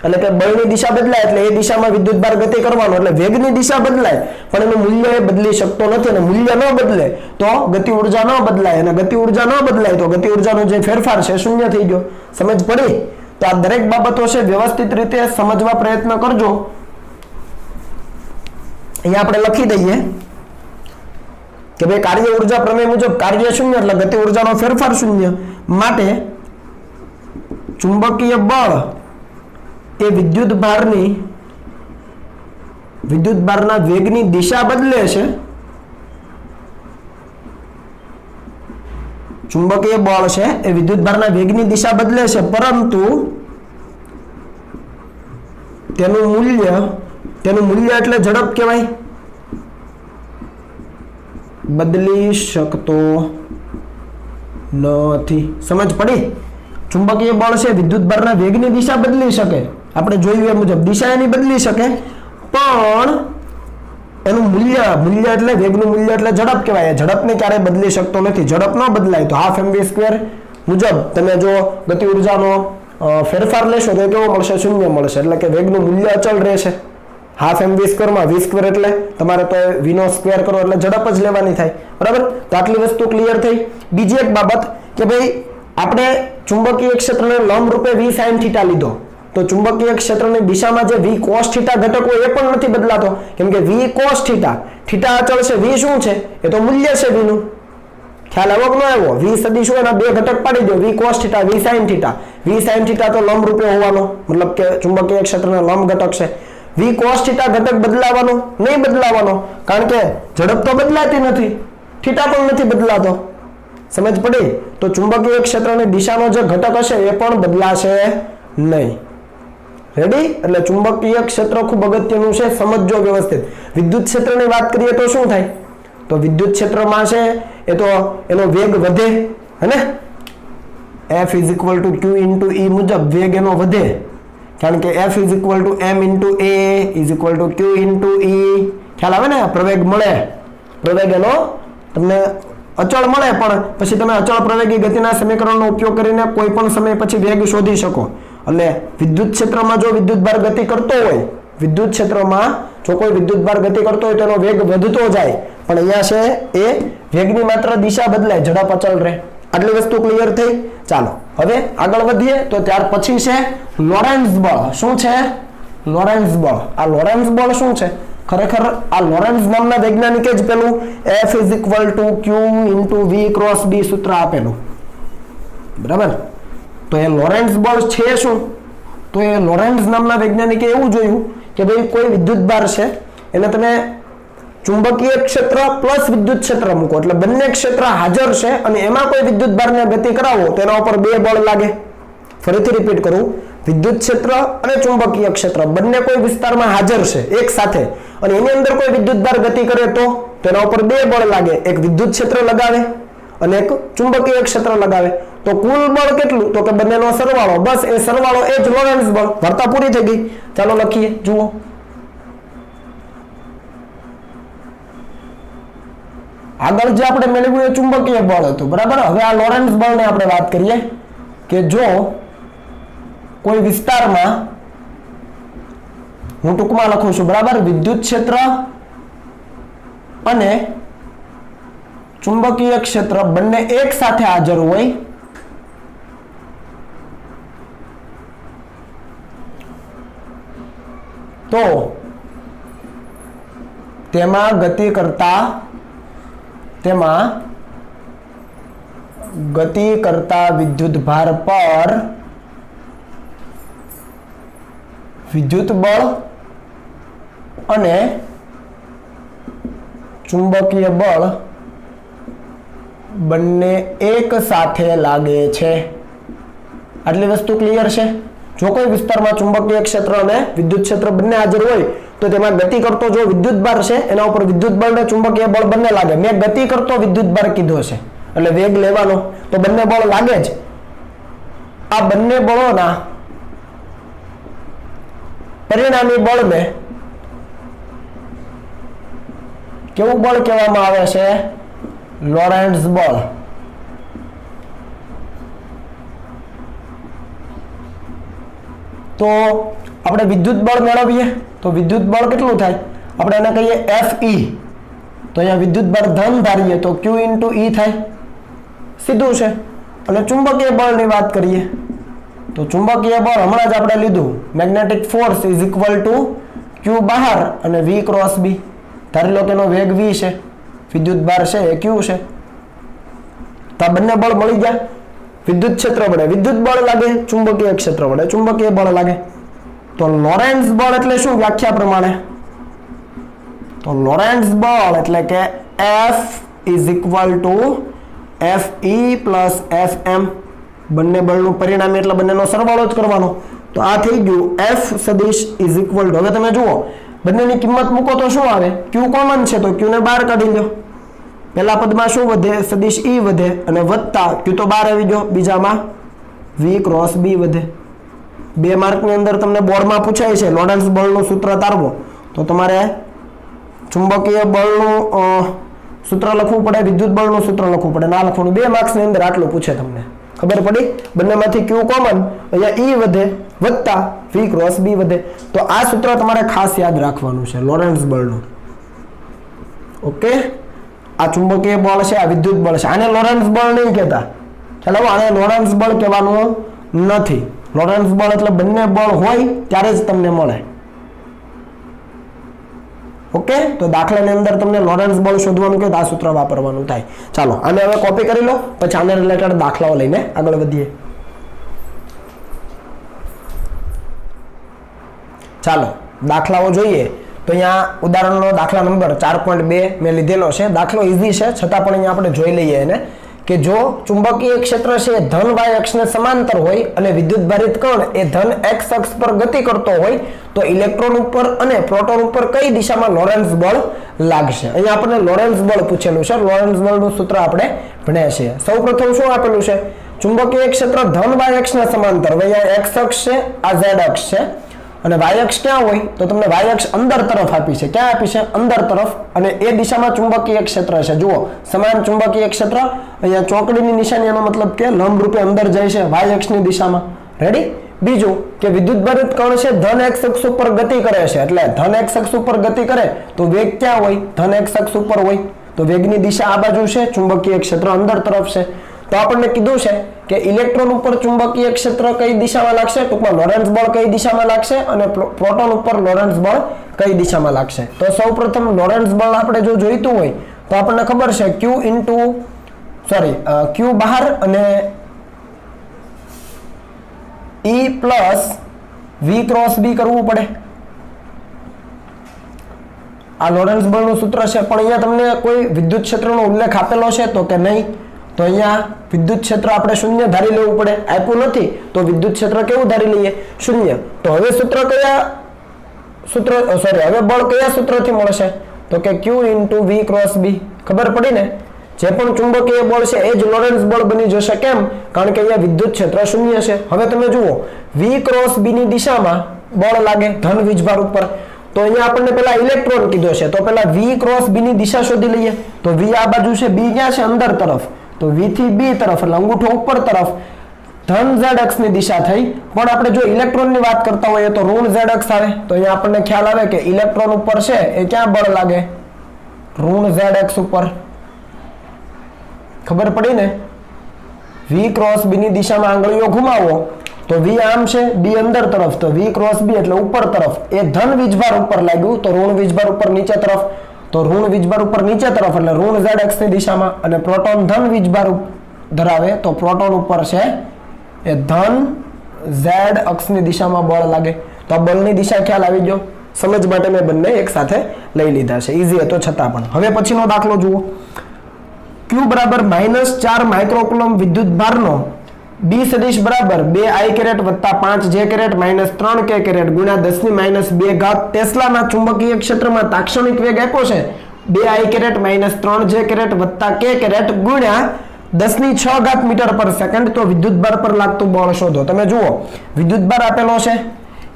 A: એટલે કે બળની દિશા બદલાય એટલે એ દિશામાં વિદ્યુતભાર ગતિ કરવાનો. એટલે વેગની દિશા બદલાય પણ એનું મૂલ્ય એ બદલી શકતો નથી. અને મૂલ્ય ન બદલે તો ગતિ ઊર્જા ન બદલાય. અને ગતિ ઊર્જા ન બદલાય તો ગતિ ઊર્જાનો જે ફેરફાર છે શૂન્ય થઈ ગયો. સમજ પડી? તો આ દરેક બાબતો છે વ્યવસ્થિત રીતે સમજવા પ્રયત્ન કરજો. અહીંયા આપણે લખી દઈએ કે ભાઈ કાર્ય ઊર્જા પ્રમેય મુજબ કાર્ય શૂન્ય એટલે ગતિ ઊર્જાનો ફેરફાર શૂન્ય. માટે ચુંબકીય બળ એ વિદ્યુત ભારના વેગની દિશા બદલે છે. ચુંબકીય બળ છે એ વિદ્યુત ભારના વેગની દિશા બદલે છે, પરંતુ તેનું મૂલ્ય એટલે ઝડપ કહેવાય, બદલી શકતો નથી. સમજ પડી? ચુંબકીય બળ છે વિદ્યુત ભારના વેગની દિશા બદલી શકે. આપણે જોયું એ મુજબ દિશા એની બદલી શકે, પણ એનું મૂલ્ય એટલે વેગનું મૂલ્ય એટલે ઝડપ કહેવાય. ઝડપને ક્યારેય બદલી શકતો નથી. ઝડપ ન બદલાય તો હાફ mv² મુજબ તમે જો ગતિ ઊર્જાનો ફેરફાર લેશો તો કેવો મળશે? શૂન્ય મળશે. એટલે કે વેગનું મૂલ્ય અચળ રહેશે. હાફ mv² માં v² એટલે તમારે તો v નો સ્ક્વેર કરો એટલે ઝડપ જ લેવાની થાય. બરાબર? તો આટલી વસ્તુ ક્લિયર થઈ. બીજી એક બાબત કે ભાઈ આપણે ચુંબકીય ક્ષેત્રને લંબ રૂપે v sin θ લીધો તો ચુંબકીય ક્ષેત્રની દિશામાં જે v cos θ ઘટક હોય એ પણ નથી બદલાતો. કેમ કે v cos θ અચળ છે, v શું છે? એ તો મૂલ્ય છે v નું. ખ્યાલ આવ્યો કે ન આવ્યો? v સદિશ હોય એના બે ઘટક પાડી દો, v cos θ, v sin θ. v sin θ તો લંબ રૂપે હોવાનો, મતલબ કે ચુંબકીય ક્ષેત્રનો લંબ ઘટક છે. v cos θ ઘટક બદલાવાનો નહીં બદલાવાનો, કારણ કે ઝડપ તો બદલાતી નથી, થીટા પણ નથી બદલાતો. સમજ પડી? તો ચુંબકીય ક્ષેત્રની દિશાનો જે ઘટક હશે એ પણ બદલાશે નહીં. રેડી? એટલે ચુંબકીય ક્ષેત્ર ખૂબ અગત્યનું છે, સમજજો વ્યવસ્થિત. વિદ્યુત ક્ષેત્રની વાત કરીએ તો શું થાય? તો વિદ્યુત ક્ષેત્રમાં છે એ તો એનો વેગ વધે, હે ને? F = q × E મુજબ વેગ એનો વધે. કારણ કે F = m × A = q × E. ખ્યાલ આવે ને? પ્રવેગ મળે. પ્રવેગ એનો તમને અચળ મળે, પણ પછી તમે અચળ પ્રવેગી ગતિના સમીકરણનો ઉપયોગ કરીને કોઈ પણ સમય પછી વેગ શોધી શકો. એટલે વિદ્યુત ક્ષેત્રમાં જો વિદ્યુતભાર ગતિ કરતો હોય, તેનો વેગ વધતો જાય, પણ અહીંયા છે એ વેગની માત્ર દિશા બદલાય, ઝડપ અચળ રહે. આટલી વસ્તુ ક્લિયર થઈ. ચાલો હવે આગળ વધીએ. તો ત્યાર પછી છે લોરેન્ટ્ઝ બળ. શું છે? લોરેન્ટ્ઝ બળ. આ લોરેન્ટ્ઝ બળ શું છે? ખરેખર આ લોરેન્ટ્ઝ નામના વૈજ્ઞાનિકે જ પેલું F = q × v × b સૂત્ર આપેલું. બરાબર? તો એ લોરેન્ટ્ઝ બળ છે શું? તો એ લોરેન્ટ્ઝ નામના વૈજ્ઞાનિકે એવું જોયું કે ભાઈ કોઈ વિદ્યુતભાર છે એને તમે ચુંબકીય ક્ષેત્ર પ્લસ વિદ્યુત ક્ષેત્ર મૂકો એટલે બંને ક્ષેત્ર હાજર છે અને એમાં કોઈ વિદ્યુતભારને ગતિ કરાવો તો એના ઉપર બે બળ લાગે. ફરીથી રિપીટ કરું, વિદ્યુત ક્ષેત્ર અને ચુંબકીય ક્ષેત્ર બંને કોઈ વિસ્તારમાં હાજર છે એક સાથે, અને એની અંદર કોઈ વિદ્યુતભાર ગતિ કરે તો તેના ઉપર બે બળ લાગે. એક વિદ્યુત ક્ષેત્ર લગાવે અને એક ચુંબકીય ક્ષેત્ર લગાવે. તો કુલ બળ કેટલું? તો કે બંનેનો સરવાળો. બસ એ સરવાળો એ જ લોરેન્ટ્ઝ બળ. વાર્તા પૂરી થઈ ગઈ. ચાલો લખીએ. જુઓ, આગળ જે આપણે મેળવ્યું એ ચુંબકીય બળ હતું. બરાબર? હવે આ લોરેન્ટ્ઝ બળને આપણે વાત કરીએ કે જો કોઈ વિસ્તારમાં, હું ટૂંકમાં લખું છું, બરાબર, વિદ્યુત ક્ષેત્ર અને ચુંબકીય ક્ષેત્ર બંને એક સાથે હાજર હોય તો તેમાં ગતિ કરતા વિદ્યુત ભાર પર વિદ્યુત બળ અને ચુંબકીય બળ બંને એક સાથે લાગે છે. આટલી વસ્તુ ક્લિયર છે. જો કોઈ વિસ્તારમાં ચુંબકીય ક્ષેત્ર અને વિદ્યુત ક્ષેત્ર બંને હાજર હોય તો તેમાં ગતિ કરતો જો વિદ્યુત ભાર છે એના ઉપર વિદ્યુત બળ અને ચુંબકીય બળ બંને લાગે. મેં ગતિ કરતો વિદ્યુત ભાર કીધો છે એટલે વેગ લેવાનો, તો બંને બળ લાગે જ. આ બંને બળોના પરિણામી બળને કેવું બળ કહેવામાં આવે છે? લોરેન્ટ્ઝ બળ. તો આપણે વિદ્યુત બળ મેળવીએ તો વિદ્યુત બળ કેટલું થાય? આપણે એને કહીએ Fe. તો અહીંયા વિદ્યુત બળ ધન ધારીએ તો Q × E થાય, સીધું છે. અને ચુંબકીય બળની વાત કરીએ તો ચુંબકીય બળ હમણાં જ આપણે લીધું, magnetic force is equal two Q બહાર અને V × B. ધારી લો તેનો વેગ V છે, વિદ્યુત ભાર છે એ Q છે. તો આ બંને બળ મળી ગયા. વિદ્યુત ક્ષેત્ર વડે વિદ્યુત બળ લાગે, ચુંબકીય ક્ષેત્ર વડે ચુંબકીય બળ લાગે. તો લોરેન્ટ્ઝ બળ એટલે શું? વ્યાખ્યા પ્રમાણે તો લોરેન્ટ્ઝ બળ એટલે કે F is equal two Fe plus Fm. બંને બળનું પરિણામી એટલે બંનેનો સરવાળો જ કરવાનો. તો આ થઈ ગયું F સદિશ ઇઝ ઇક્વલ ટુ. હવે તમે જુઓ બંનેની કિંમત મૂકો તો શું આવે? Q કોમન છે તો Q ને બહાર કાઢી લો. પહેલા પદમાં શું વધે? સદિશ E વધે અને વત્તા Q તો બહાર આવી ગયો, બીજામાં V × B વધે. 2 માર્કની અંદર તમને બોર્ડમાં પૂછાય છે લોરેન્ટ્ઝ બળનું સૂત્ર તારવો, તો તમારે ચુંબકીય બળનું સૂત્ર લખવું પડે, વિદ્યુત બળનું સૂત્ર લખવું પડે. ના લખવાનું. 2 માર્ક્સની અંદર આટલું પૂછે તમને. ખબર પડી? બંનેમાંથી Q કોમન, અહીંયા E વધે વત્તા V × B વધે. તો આ સૂત્ર તમારે ખાસ યાદ રાખવાનું છે લોરેન્ટ્ઝ બળનું. ઓકે, આ ચુંબકીય બળ છે, આ વિદ્યુત બળ છે. આને લોરેન્ટ્ઝ બળ નહીં કહેતા. ચાલો, આને લોરેન્ટ્ઝ બળ કહેવાનું નથી. લોરેન્ટ્ઝ બળ એટલે બંને બળ હોય ત્યારે જ તમને મળે. ઓકે, તો દાખલાની અંદર તમને લોરેન્ટ્ઝ બળ શોધવાનું કે આ સૂત્ર વાપરવાનું થાય. ચાલો, આને હવે કોપી કરી લો, પછી આને રિલેટેડ દાખલાઓ લઈને આગળ વધીએ. ચાલો, દાખલાઓ જોઈએ. તો અહીંયા ઉદાહરણનો દાખલા નંબર 4.2 મેં લીધેલો છે. દાખલો ઈઝી છે, છતાં પણ અહીંયા આપણે જોઈ લઈએ એને કે જો ચુંબકીય ક્ષેત્ર છે એ ધન y અક્ષને સમાંતર હોય અને વિદ્યુત ભારિત કણ એ ધન x અક્ષ પર ગતિ કરતો હોય તો ઇલેક્ટ્રોન ઉપર અને પ્રોટોન ઉપર કઈ દિશામાં લોરેન્ટ્ઝ બળ લાગશે? અહીંયા આપણને લોરેન્ટ્ઝ બળ પૂછેલું છે. લોરેન્ટ્ઝ બળનું સૂત્ર આપણે ભણ્યા છીએ. સૌપ્રથમ શું આપેલું છે? ચુંબકીય ક્ષેત્ર ધન y અક્ષને સમાંતર. અહીંયા x અક્ષ છે, આ z અક્ષ છે અને y અક્ષ ક્યાં હોય? તો તમને y અક્ષ અંદર તરફ આપી છે. ક્યાં આપી છે? અંદર તરફ. અને એ દિશામાં ચુંબકીય ક્ષેત્ર છે. જુઓ, સમાન ચુંબકીય ક્ષેત્ર. અહીંયા ચોકડીની નિશાની, એનો મતલબ કે લંબ રૂપે અંદર જાય છે y અક્ષની દિશામાં. રેડી? બીજું કે વિદ્યુત ભારિત કણ છે ધન x અક્ષ ઉપર ગતિ કરે છે, એટલે ધન x અક્ષ ઉપર ગતિ કરે તો વેગ ક્યાં હોય? ધન x અક્ષ ઉપર હોય. તો વેગની દિશા આ બાજુ છે, ચુંબકીય ક્ષેત્ર અંદર તરફ છે. તો આપણને કીધું છે કે ઇલેક્ટ્રોન ઉપર ચુંબકીય ક્ષેત્ર કઈ દિશામાં લાગશે? ટૂંકમાં લોરેન્ટ્ઝ બળ કઈ દિશામાં લાગશે અને પ્રોટોન ઉપર લોરેન્ટ્ઝ બળ કઈ દિશામાં લાગશે? તો સૌપ્રથમ લોરેન્ટ્ઝ બળ આપણે જો જોઈતું હોય તો આપણને ખબર છે Q બહાર અને E પ્લસ V × B કરવું પડે. આ લોરેન્ટ્ઝ બળનું સૂત્ર છે. પણ અહીંયા તમને કોઈ વિદ્યુત ક્ષેત્રનો ઉલ્લેખ આપેલો છે તો કે નહીં? તો અહીંયા વિદ્યુત ક્ષેત્ર આપણે શૂન્ય ધારી લેવું પડે. આપ્યું નથી તો વિદ્યુત ક્ષેત્ર કેવું ધારી લઈએ? શૂન્ય. તો હવે હવે બળ કયા સૂત્રથી મળશે? તો કે Q × V × B. ખબર પડી ને? જે પણ ચુંબકીય બળ છે એ જ લોરેન્ટ્ઝ બળ બની જશે. કેમ? કારણ કે અહીંયા વિદ્યુત ક્ષેત્ર શૂન્ય છે. હવે તમે જુઓ, V × B ની દિશામાં બળ લાગે ધન વીજભાર ઉપર. તો અહીંયા આપણને પેલા ઇલેક્ટ્રોન કીધો છે, તો પેલા V × B ની દિશા શોધી લઈએ. તો V આ બાજુ છે, B ક્યાં છે? અંદર તરફ. તો V થી B તરફ એટલે અંગૂઠો ઉપર તરફ ધન z અક્ષની દિશા થઈ. પણ આપણે જો ઇલેક્ટ્રોનની વાત કરતા હોઈએ તો ઋણ z અક્ષ આવે. તો અહીંયા આપણને ખ્યાલ આવે કે ઇલેક્ટ્રોન ઉપર છે એ ક્યાં બળ લાગે? ઋણ z અક્ષ ઉપર. ખબર પડી ને? V × B ની દિશામાં આંગળીઓ ઘુમાવો તો v આમ છે, b અંદર તરફ, તો v ક્રોસ b એટલે ઉપર તરફ. એ ધન વીજભાર ઉપર લાગ્યું તો ઋણ વીજભાર ઉપર નીચે તરફ, તો ઋણ વીજભાર ઉપર નીચે તરફ એટલે ઋણ z અક્ષની દિશામાં, અને પ્રોટોન ધન વીજભાર ધરાવે તો પ્રોટોન ઉપર છે એ ધન z અક્ષની દિશામાં બળ લાગે. તો આ બળની દિશા ખ્યાલ આવી ગયો. સમજ માટે મેં બંને એક સાથે લઈ લીધા છે, ઈઝી હતો છતાં પણ. હવે પછીનો દાખલો જુઓ. q બરાબર -4 માઇક્રોકુલમ વિદ્યુત ભારનો b સદિશ બરાબર 2i કેરેટ વત્તા 5j કેરેટ -3k કેરેટ ગુણ્યા 10 - 2 ટેસ્લાના ચુંબકીય ક્ષેત્રમાં તાક્ષણિક વેગ આપ્યો છે 2i કેરેટ -3j કેરેટ વત્તા k કેરેટ ગુણ્યા 10⁶ મીટર પર સેકન્ડ. તો વિદ્યુતભાર પર લાગતું બળ શોધો. તમે જુઓ વિદ્યુતભાર આપેલો છે,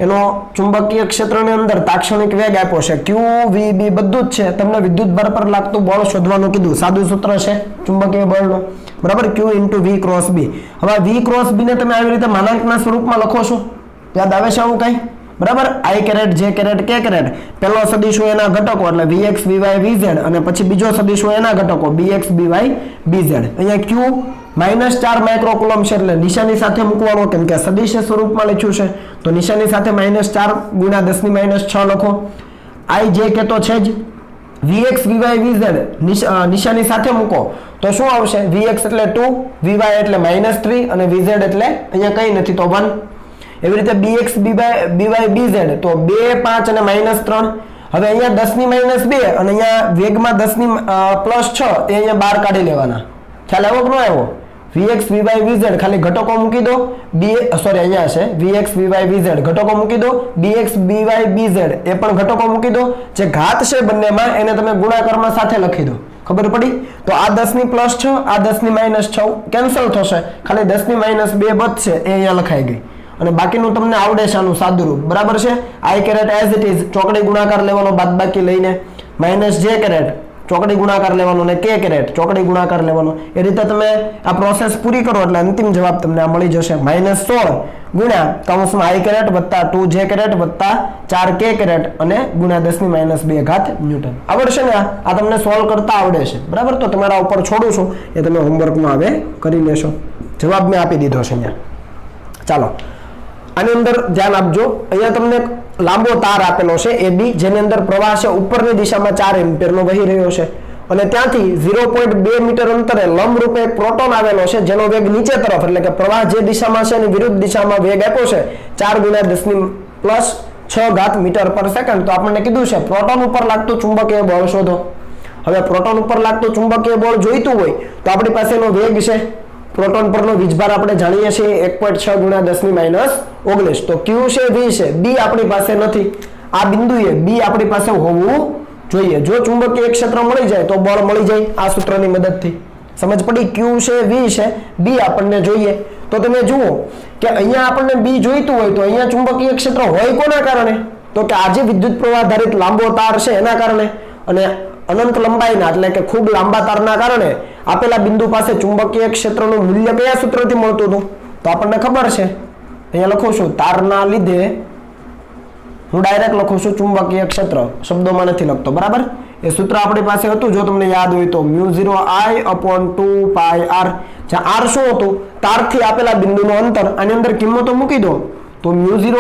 A: એનો ચુંબકીય ક્ષેત્રની અંદર તાક્ષણિક વેગ આપ્યો છે q v b બધું જ છે. તમને વિદ્યુતભાર પર લાગતું બળ શોધવાનું કીધું. સાદું સૂત્ર છે ચુંબકીય બળનું, બરાબર, q × v ક્રોસ b. હવે v ક્રોસ b ને તમે આવી રીતે માનાંકના સ્વરૂપમાં લખો છો, યાદ આવે છે આવું કઈ? બરાબર, i caret j caret k caret, પહેલો સદિશ હોય એના ઘટકો એટલે vx vy vz, અને પછી બીજો સદિશ હોય એના ઘટકો bx by bz. અહીંયા q -4 માઇક્રોકુલમ છે એટલે નિશાની સાથે મૂકવાનો, કેમ કે સદિશ સ્વરૂપમાં લખ્યું છે તો નિશાની સાથે -4 ગુણ્યા 10⁻6 લખો. i j k તો છે જ, vx vy vz નિશાની સાથે મૂકો તો શું આવશે? vx એટલે 2, vy એટલે -3 અને vz એટલે અહીંયા કઈ નથી તો 1. એવી રીતે bx by bz તો 2 5 અને -3. હવે અહીંયા 10⁻2 અને અહીંયા વેગમાં 10⁻6 તે અહીંયા બહાર કાઢી લેવાના. ખ્યાલ આવ્યો કે ન આવ્યો? vx vy vz ખાલી ઘટકો મૂકી દો, અહીંયા છે vx vy vz ઘટકો મૂકી દો, bx by bz એ પણ ઘટકો મૂકી દો. જે ઘાત છે બંનેમાં એને તમે ગુણાકારમાં સાથે લખી દો. ખબર પડી? તો આ 10⁻6 આ 10⁻6 કેન્સલ થશે, ખાલી 10⁻2 બચશે, એ અહીંયા લખાઈ ગઈ. અને બાકીનું તમને આવડે છે આનું સાદું રૂપ, બરાબર છે. i caret as it is ચોકડી ગુણાકાર લેવાનો બાદબાકી લઈને, -j કેરેટ ચોકડી ગુણાકાર લેવાનો અને k કેરેટ ચોકડી ગુણાકાર લેવાનો. એ રીતે તમે આ પ્રોસેસ પૂરી કરો એટલે અંતિમ જવાબ તમને આ મળી જશે. -16 ગુણ્યા કૌંસમાં i કેરેટ વત્તા 2j કેરેટ વત્તા 4k કેરેટ અને ગુણ્યા 10⁻2 ન્યૂટન. આવડશે ને? આ તમને સોલ્વ કરતા આવડે છે, બરાબર. તો તમારા ઉપર છોડું છું, એ તમે હોમવર્કમાં હવે કરી લેશો. જવાબ મેં આપી દીધો છે અહીંયા. ચાલો આની અંદર ધ્યાન આપજો. અહીંયા તમને લાંબો તાર આપેલો છે AB, જેની અંદર પ્રવાહ છે ઉપરની દિશામાં 4 એમ્પિયરનો વહી રહ્યો છે, અને ત્યાંથી 0.2 મીટર અંતરે લંબરૂપે એક પ્રોટોન આવેલો છે જેનો વેગ નીચે તરફ એટલે કે પ્રવાહ જે દિશામાં છે એની વિરુદ્ધ દિશામાં વેગ આપ્યો છે 4 × 10⁻6 મીટર પર સેકન્ડ. તો આપણને કીધું છે પ્રોટોન ઉપર લાગતું ચુંબકીય બળ શોધો. હવે પ્રોટોન ઉપર લાગતું ચુંબકીય બળ જોઈતું હોય તો આપણી પાસે એનો વેગ છે, પ્રોટોન પરનો વીજભાર આપણે જાણીએ છીએ 1.6 × 10⁻19. તો q છે v છે, b આપણી પાસે નથી. આ બિંદુએ b આપણી પાસે હોવું જોઈએ. જો ચુંબકીય ક્ષેત્ર મળી જાય તો બળ મળી જાય આ સૂત્રની મદદથી. સમજ પડી? q છે v છે, b આપણને જોઈએ. તો તમે જુઓ કે અહીંયા આપણને b જોઈતું હોય તો અહીંયા ચુંબકીય ક્ષેત્ર હોય કોના કારણે? તો કે આજે વિદ્યુત પ્રવાહ ધારિત લાંબો તાર છે એના કારણે, અને અનંત લંબાઈના એટલે કે ખૂબ લાંબા તારના કારણે આપેલા બિંદુ પાસે ચુંબકીય ક્ષેત્રનું મૂલ્ય કયા સૂત્રથી મળતું હતું? તો આપણને ખબર છે, અહીંયા લખું છું તારના લીધે, હું ડાયરેક્ટ લખું છું ચુંબકીય ક્ષેત્ર, શબ્દોમાં નથી લખતો, બરાબર. એ સૂત્ર આપણી પાસે હતું, જો તમને યાદ હોય તો μ0I/2πr. જ્યાં r શું હતું? તારથી આપેલા બિંદુનું અંતર. આની અંદર કિંમતો મૂકી દો તો μ0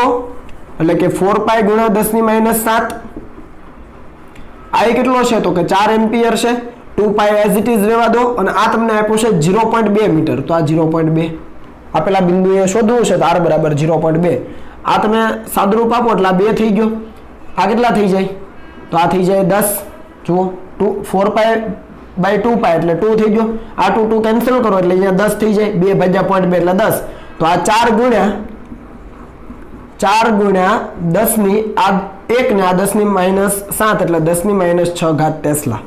A: એટલે કે 4π × 10⁻7. i કેટલો છે? તો કે 4 એમ્પિયર છે. 2π એઝ ઇટ ઇઝ રહેવા દો, અને આ તમને આપ્યું છે 0.2 મીટર. તો આ 0.2 આપેલા બિંદુએ શોધવું છે તો r બરાબર 0.2. આ તમે સાદુરૂપ આપો એટલે આ 2 થઈ ગયો. આ કેટલા થઈ જાય? તો આ થઈ જાય 10. જુઓ 4π/2π એટલે 2 થઈ ગયો. આ 2 કેન્સલ કરો એટલે અહીંયા 10 થઈ જાય. 2/0.2 એટલે 10. તો આ 4 ગુણ્યા 10 ની આ 1 ને આ 10⁻7 એટલે 10⁻6 ટેસ્લા.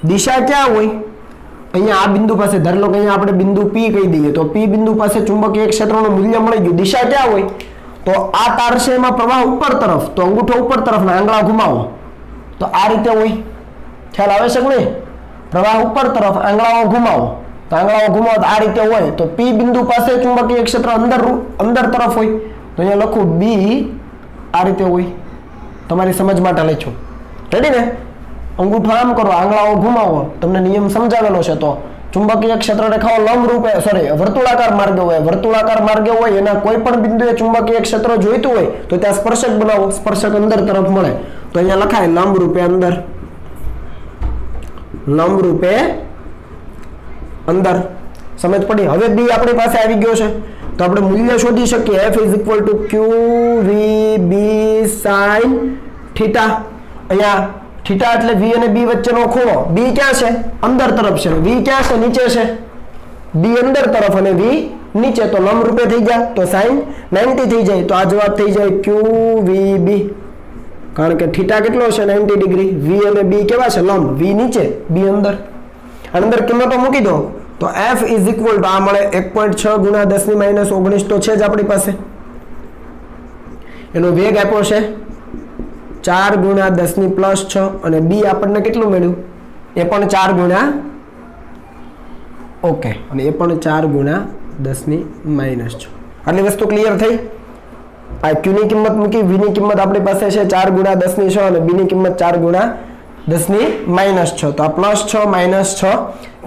A: દિશા ક્યાં હોય? અહીંયા આ બિંદુ પાસે, ધારો કે અહીંયા આપણે બિંદુ P કહી દઈએ તો P બિંદુ પાસે ચુંબકીય ક્ષેત્રનું મૂલ્ય મળી ગયું. દિશા ક્યાં હોય? તો આ તાર છે એમાં પ્રવાહ ઉપર તરફ, તો અંગૂઠો ઉપર તરફ ને આંગળા ઘુમાવો તો આ રીતે હોય. ખ્યાલ આવે છે કે નહીં? પ્રવાહ ઉપર તરફ, આંગળાઓ ઘુમાવો તો આંગળાઓ ઘુમાવો તો આ રીતે હોય. તો P બિંદુ પાસે ચુંબકીય ક્ષેત્ર અંદર તરફ હોય તો અહીંયા લખું B આ રીતે હોય. તમારી સમજ માટે લખ્યું. રેડી ને? અંગૂઠો આમ કરો, આંગળાઓ ઘુમાવો, તમને નિયમ સમજાવેલો છે તો ચુંબકીય ક્ષેત્ર રેખાઓ લંબ રૂપે વર્તુળાકાર માર્ગે હોય, વર્તુળાકાર માર્ગે હોય એના કોઈ પણ બિંદુએ ચુંબકીય ક્ષેત્ર જોઈતું હોય તો ત્યાં સ્પર્શક બનાવો, સ્પર્શક અંદર તરફ મળે તો અહીંયા લખાય લંબ રૂપે અંદર, લંબ રૂપે અંદર. સમજ પડી? હવે બી આપણી પાસે આવી ગયો છે તો આપણે મૂલ્ય શોધી શકીએ. F = QVB sin theta. અહીંયા થીટા એટલે V અને B વચ્ચેનો ખૂણો. B ક્યાં છે? અંદર તરફ છે. V ક્યાં છે? નીચે છે. B અંદર તરફ અને V નીચે, તો લંબ રૂપે થઈ જાય તો sin 90 થઈ જાય. તો આ જવાબ થઈ જાય QVB, કારણ કે થીટા કેટલો છે? 90 ડિગ્રી. V અને B કેવા છે? લંબ. V નીચે, B અંદર. અંદર કિંમતો મૂકી દો તો F = આ મળે 1.6 × 10 - 19 તો છે જ આપણી પાસે. એનો વેગ આપ્યો છે 4 × 10 + 6 અને B આપણને કેટલું મળ્યું? એ પણ 4 × ઓકે, અને એ પણ 4 × 10 - 6. આટલી વસ્તુ ક્લિયર થઈ? આ Q ની કિંમત મૂકી, V ની કિંમત આપણી પાસે છે 4 × 10 6 અને B ની કિંમત 4 × 10 - 6. તો આ +6 - 6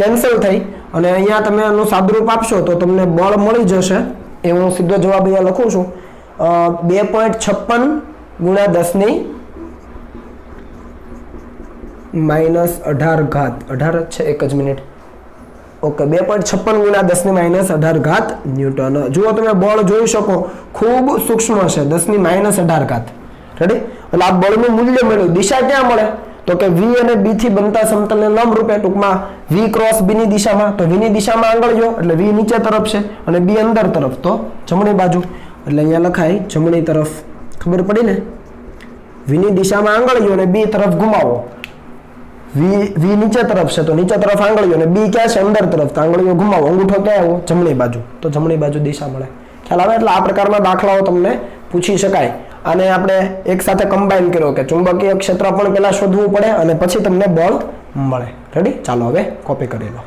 A: કેન્સલ થઈ અને અહીંયા તમે આનું સાદુરૂપ આપશો તો તમને બળ મળી જશે. એ હું સીધો જવાબ અહીંયા લખું છું 2.56 × 10 - 18 18 છે, એક જ મિનિટ. Okay, 2.56 × 10 - 18 newton. જુઓ તમે બળ જોઈ શકો ખૂબ સૂક્ષ્મ છે, 10 - 18. રેડી? એટલે આ બળનું મૂલ્ય મળ્યું. દિશા ક્યાં મળે? તો કે V અને B થી બનતા સમતલને લંબ રૂપે, ટૂંકમાં V × B ની દિશામાં. તો V ની દિશામાં આંગળીઓ એટલે V નીચે તરફ છે અને B અંદર તરફ, તો જમણી બાજુ. એટલે અહીંયા લખાય જમણી તરફ. ખબર પડી ને? V ની દિશામાં આંગળીઓ અને B તરફ ઘુમાવો. V નીચે તરફ છે તો નીચે તરફ આંગળીઓ અને B ક્યાં છે? અંદર તરફ. તો આંગળીઓ ઘુમાવો. અંગૂઠો ક્યાં આવ્યો? જમણી બાજુ. તો જમણી બાજુ દિશા મળે. ખ્યાલ આવે? એટલે આ પ્રકારના દાખલાઓ તમને પૂછી શકાય. અને આપણે એક સાથે કમ્બાઈન કર્યો કે ચુંબકીય ક્ષેત્ર પણ પહેલા શોધવું પડે અને પછી તમને બળ મળે. રેડી? ચાલો હવે કોપી કરી લો.